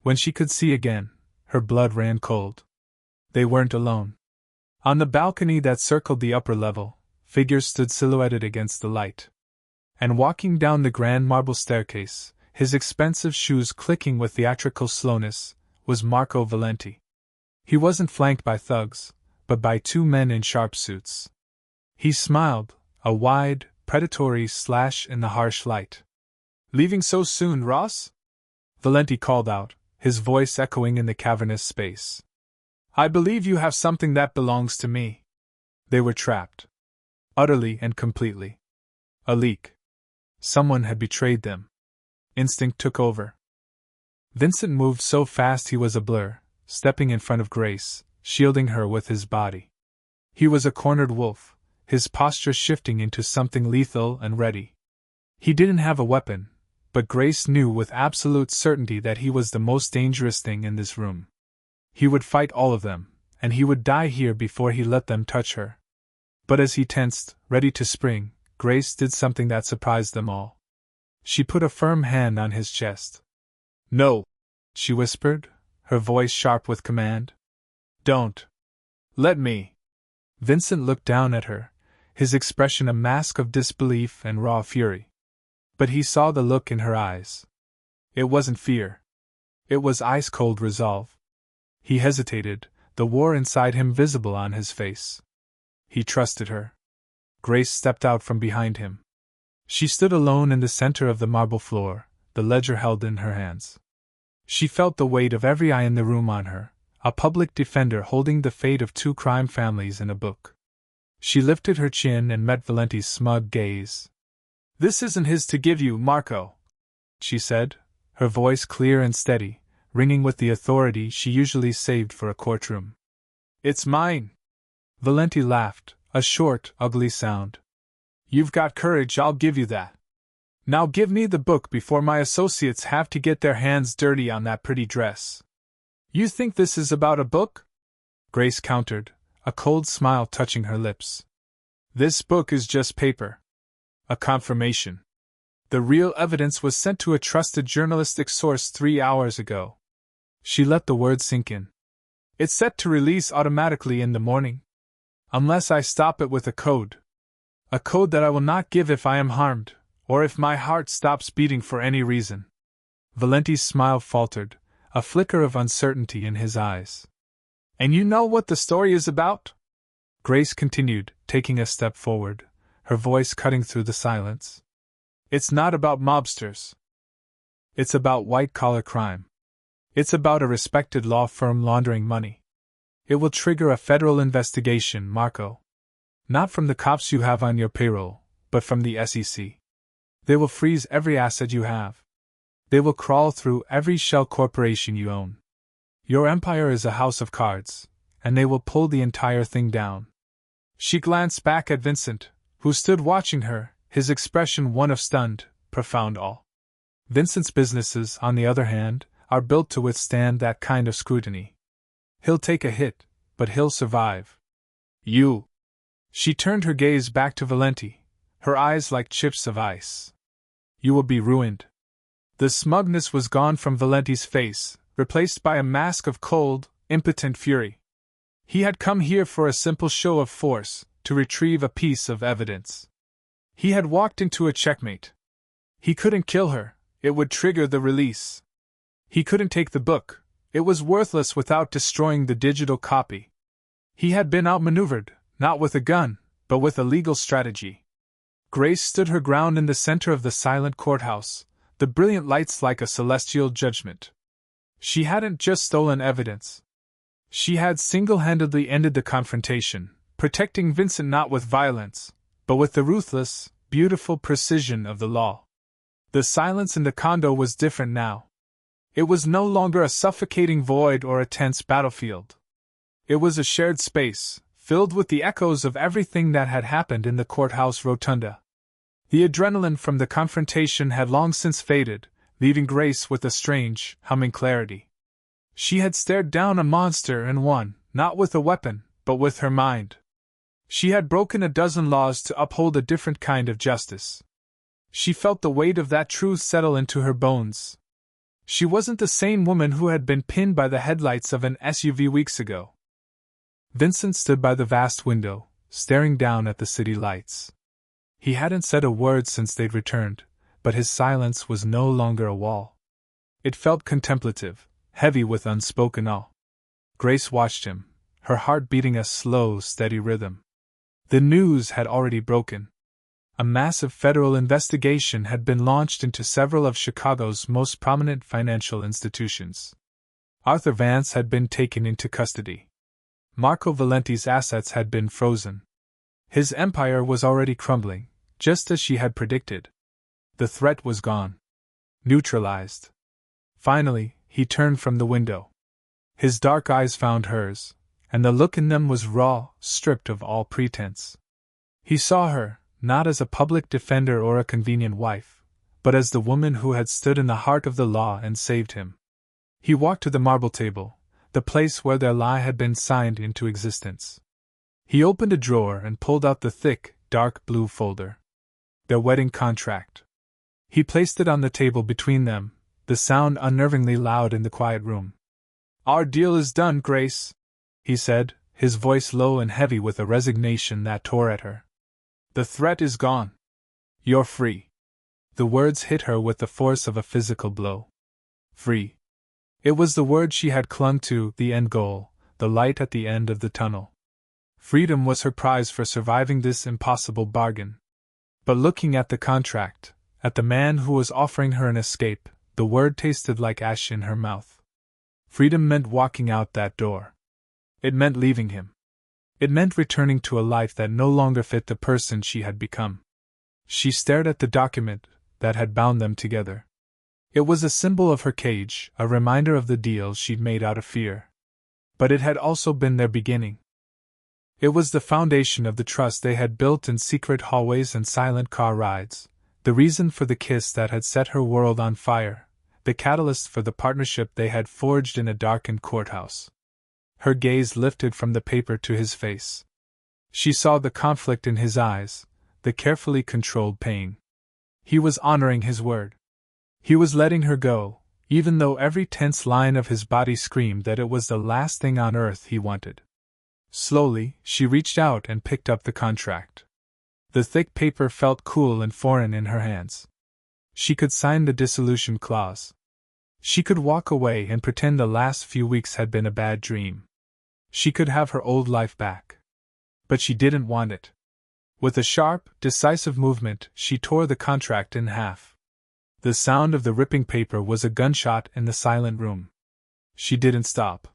When she could see again, her blood ran cold. They weren't alone. On the balcony that circled the upper level, figures stood silhouetted against the light. And walking down the grand marble staircase, his expensive shoes clicking with theatrical slowness, was Marco Valenti. He wasn't flanked by thugs, but by two men in sharp suits. He smiled, a wide, predatory slash in the harsh light. "Leaving so soon, Ross?" Valenti called out, his voice echoing in the cavernous space. "I believe you have something that belongs to me." They were trapped. Utterly and completely. A leak. Someone had betrayed them. Instinct took over. Vincent moved so fast he was a blur, stepping in front of Grace, shielding her with his body. He was a cornered wolf, his posture shifting into something lethal and ready. He didn't have a weapon, but Grace knew with absolute certainty that he was the most dangerous thing in this room. He would fight all of them, and he would die here before he let them touch her. But as he tensed, ready to spring, Grace did something that surprised them all. She put a firm hand on his chest. "No," she whispered, her voice sharp with command. "Don't. Let me." Vincent looked down at her, his expression a mask of disbelief and raw fury. But he saw the look in her eyes. It wasn't fear. It was ice-cold resolve. He hesitated, the war inside him visible on his face. He trusted her. Grace stepped out from behind him. She stood alone in the center of the marble floor, the ledger held in her hands. She felt the weight of every eye in the room on her, a public defender holding the fate of two crime families in a book. She lifted her chin and met Valenti's smug gaze. "This isn't his to give you, Marco," she said, her voice clear and steady, ringing with the authority she usually saved for a courtroom. "It's mine." Valenti laughed, a short, ugly sound. "You've got courage, I'll give you that. Now give me the book before my associates have to get their hands dirty on that pretty dress." "You think this is about a book?" Grace countered, a cold smile touching her lips. "This book is just paper. A confirmation. The real evidence was sent to a trusted journalistic source 3 hours ago." She let the words sink in. "It's set to release automatically in the morning. Unless I stop it with a code. A code that I will not give if I am harmed, or if my heart stops beating for any reason." Valenti's smile faltered, a flicker of uncertainty in his eyes. "And you know what the story is about?" Grace continued, taking a step forward, her voice cutting through the silence. "It's not about mobsters. It's about white-collar crime. It's about a respected law firm laundering money. It will trigger a federal investigation, Marco. Not from the cops you have on your payroll, but from the SEC. They will freeze every asset you have. They will crawl through every shell corporation you own. Your empire is a house of cards, and they will pull the entire thing down." She glanced back at Vincent, who stood watching her, his expression one of stunned, profound awe. Vincent's businesses, on the other hand, are built to withstand that kind of scrutiny. He'll take a hit, but he'll survive. You. She turned her gaze back to Valenti, her eyes like chips of ice. "You will be ruined." The smugness was gone from Valenti's face, replaced by a mask of cold, impotent fury. He had come here for a simple show of force, to retrieve a piece of evidence. He had walked into a checkmate. He couldn't kill her, it would trigger the release. He couldn't take the book, it was worthless without destroying the digital copy. He had been outmaneuvered, not with a gun, but with a legal strategy. Grace stood her ground in the center of the silent courthouse, the brilliant lights like a celestial judgment. She hadn't just stolen evidence. She had single-handedly ended the confrontation, protecting Vincent not with violence, but with the ruthless, beautiful precision of the law. The silence in the condo was different now. It was no longer a suffocating void or a tense battlefield. It was a shared space, filled with the echoes of everything that had happened in the courthouse rotunda. The adrenaline from the confrontation had long since faded, leaving Grace with a strange, humming clarity. She had stared down a monster and won, not with a weapon, but with her mind. She had broken a dozen laws to uphold a different kind of justice. She felt the weight of that truth settle into her bones. She wasn't the same woman who had been pinned by the headlights of an SUV weeks ago. Vincent stood by the vast window, staring down at the city lights. He hadn't said a word since they'd returned, but his silence was no longer a wall. It felt contemplative, heavy with unspoken awe. Grace watched him, her heart beating a slow, steady rhythm. The news had already broken. A massive federal investigation had been launched into several of Chicago's most prominent financial institutions. Arthur Vance had been taken into custody. Marco Valenti's assets had been frozen. His empire was already crumbling, just as she had predicted. The threat was gone. Neutralized. Finally, he turned from the window. His dark eyes found hers, and the look in them was raw, stripped of all pretense. He saw her, not as a public defender or a convenient wife, but as the woman who had stood in the heart of the law and saved him. He walked to the marble table, the place where their lie had been signed into existence. He opened a drawer and pulled out the thick, dark blue folder. Their wedding contract. He placed it on the table between them, the sound unnervingly loud in the quiet room. "Our deal is done, Grace," he said, his voice low and heavy with a resignation that tore at her. "The threat is gone. You're free." The words hit her with the force of a physical blow. Free. It was the word she had clung to, the end goal, the light at the end of the tunnel. Freedom was her prize for surviving this impossible bargain. But looking at the contract, at the man who was offering her an escape, the word tasted like ash in her mouth. Freedom meant walking out that door. It meant leaving him. It meant returning to a life that no longer fit the person she had become. She stared at the document that had bound them together. It was a symbol of her cage, a reminder of the deal she'd made out of fear. But it had also been their beginning. It was the foundation of the trust they had built in secret hallways and silent car rides, the reason for the kiss that had set her world on fire, the catalyst for the partnership they had forged in a darkened courthouse. Her gaze lifted from the paper to his face. She saw the conflict in his eyes, the carefully controlled pain. He was honoring his word. He was letting her go, even though every tense line of his body screamed that it was the last thing on earth he wanted. Slowly, she reached out and picked up the contract. The thick paper felt cool and foreign in her hands. She could sign the dissolution clause. She could walk away and pretend the last few weeks had been a bad dream. She could have her old life back. But she didn't want it. With a sharp, decisive movement, she tore the contract in half. The sound of the ripping paper was a gunshot in the silent room. She didn't stop.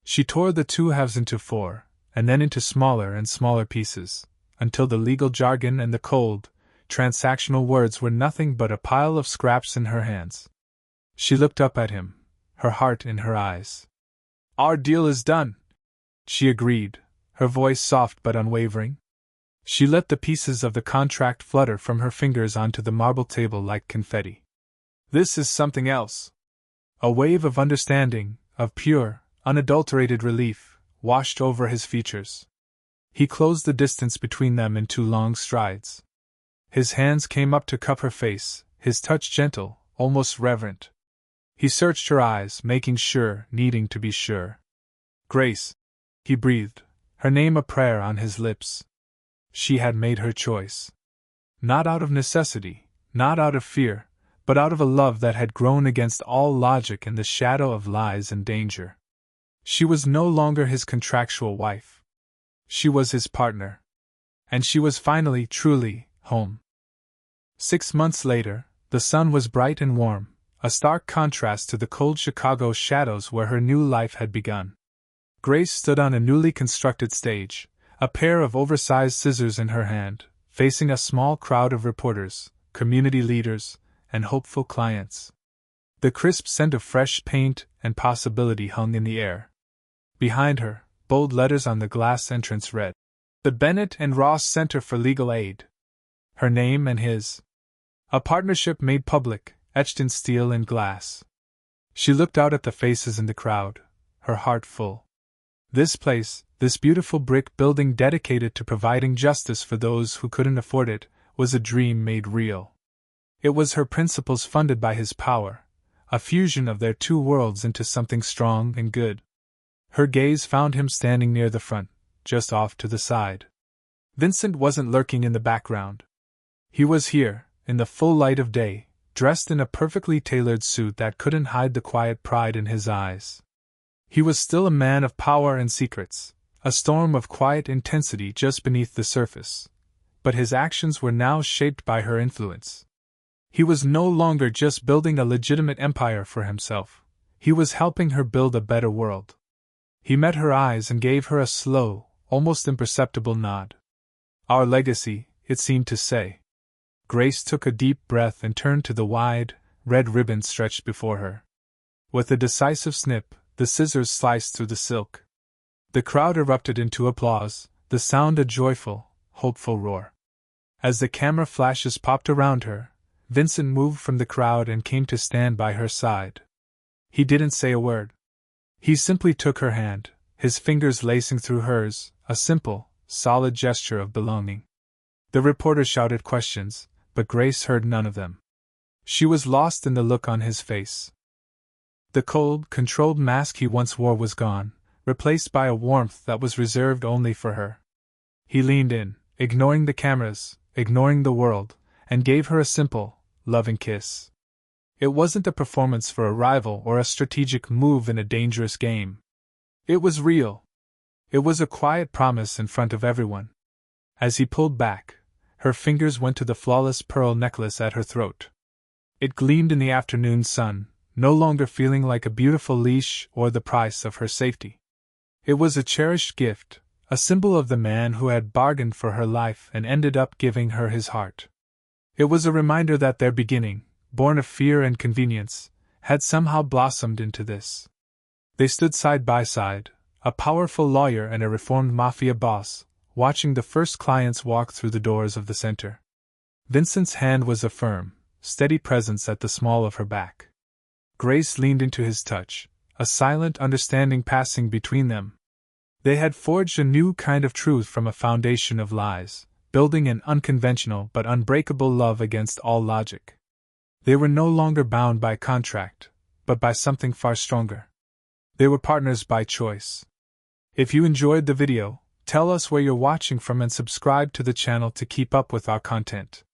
She tore the two halves into four, and then into smaller and smaller pieces, until the legal jargon and the cold, transactional words were nothing but a pile of scraps in her hands. She looked up at him, her heart in her eyes. "Our deal is done," she agreed, her voice soft but unwavering. She let the pieces of the contract flutter from her fingers onto the marble table like confetti. "This is something else." A wave of understanding, of pure, unadulterated relief, washed over his features. He closed the distance between them in two long strides. His hands came up to cup her face, his touch gentle, almost reverent. He searched her eyes, making sure, needing to be sure. "Grace," he breathed, her name a prayer on his lips. She had made her choice. Not out of necessity, not out of fear, but out of a love that had grown against all logic in the shadow of lies and danger. She was no longer his contractual wife. She was his partner. And she was finally, truly, home. 6 months later, the sun was bright and warm, a stark contrast to the cold Chicago shadows where her new life had begun. Grace stood on a newly constructed stage, a pair of oversized scissors in her hand, facing a small crowd of reporters, community leaders, and hopeful clients. The crisp scent of fresh paint and possibility hung in the air. Behind her, bold letters on the glass entrance read, "The Bennett and Ross Center for Legal Aid." Her name and his. A partnership made public, etched in steel and glass. She looked out at the faces in the crowd, her heart full. This place, this beautiful brick building dedicated to providing justice for those who couldn't afford it, was a dream made real. It was her principles funded by his power, a fusion of their two worlds into something strong and good. Her gaze found him standing near the front, just off to the side. Vincent wasn't lurking in the background. He was here, in the full light of day, dressed in a perfectly tailored suit that couldn't hide the quiet pride in his eyes. He was still a man of power and secrets, a storm of quiet intensity just beneath the surface. But his actions were now shaped by her influence. He was no longer just building a legitimate empire for himself, he was helping her build a better world. He met her eyes and gave her a slow, almost imperceptible nod. "Our legacy," it seemed to say. Grace took a deep breath and turned to the wide, red ribbon stretched before her. With a decisive snip, the scissors sliced through the silk. The crowd erupted into applause, the sound a joyful, hopeful roar. As the camera flashes popped around her, Vincent moved from the crowd and came to stand by her side. He didn't say a word. He simply took her hand, his fingers lacing through hers, a simple, solid gesture of belonging. The reporter shouted questions, but Grace heard none of them. She was lost in the look on his face. The cold, controlled mask he once wore was gone, replaced by a warmth that was reserved only for her. He leaned in, ignoring the cameras, ignoring the world, and gave her a simple, loving kiss. It wasn't a performance for a rival or a strategic move in a dangerous game. It was real. It was a quiet promise in front of everyone. As he pulled back, her fingers went to the flawless pearl necklace at her throat. It gleamed in the afternoon sun, no longer feeling like a beautiful leash or the price of her safety. It was a cherished gift, a symbol of the man who had bargained for her life and ended up giving her his heart. It was a reminder that their beginning, born of fear and convenience, had somehow blossomed into this. They stood side by side, a powerful lawyer and a reformed Mafia boss, watching the first clients walk through the doors of the center. Vincent's hand was a firm, steady presence at the small of her back. Grace leaned into his touch, a silent understanding passing between them. They had forged a new kind of truth from a foundation of lies, building an unconventional but unbreakable love against all logic. They were no longer bound by contract, but by something far stronger. They were partners by choice. If you enjoyed the video, tell us where you're watching from and subscribe to the channel to keep up with our content.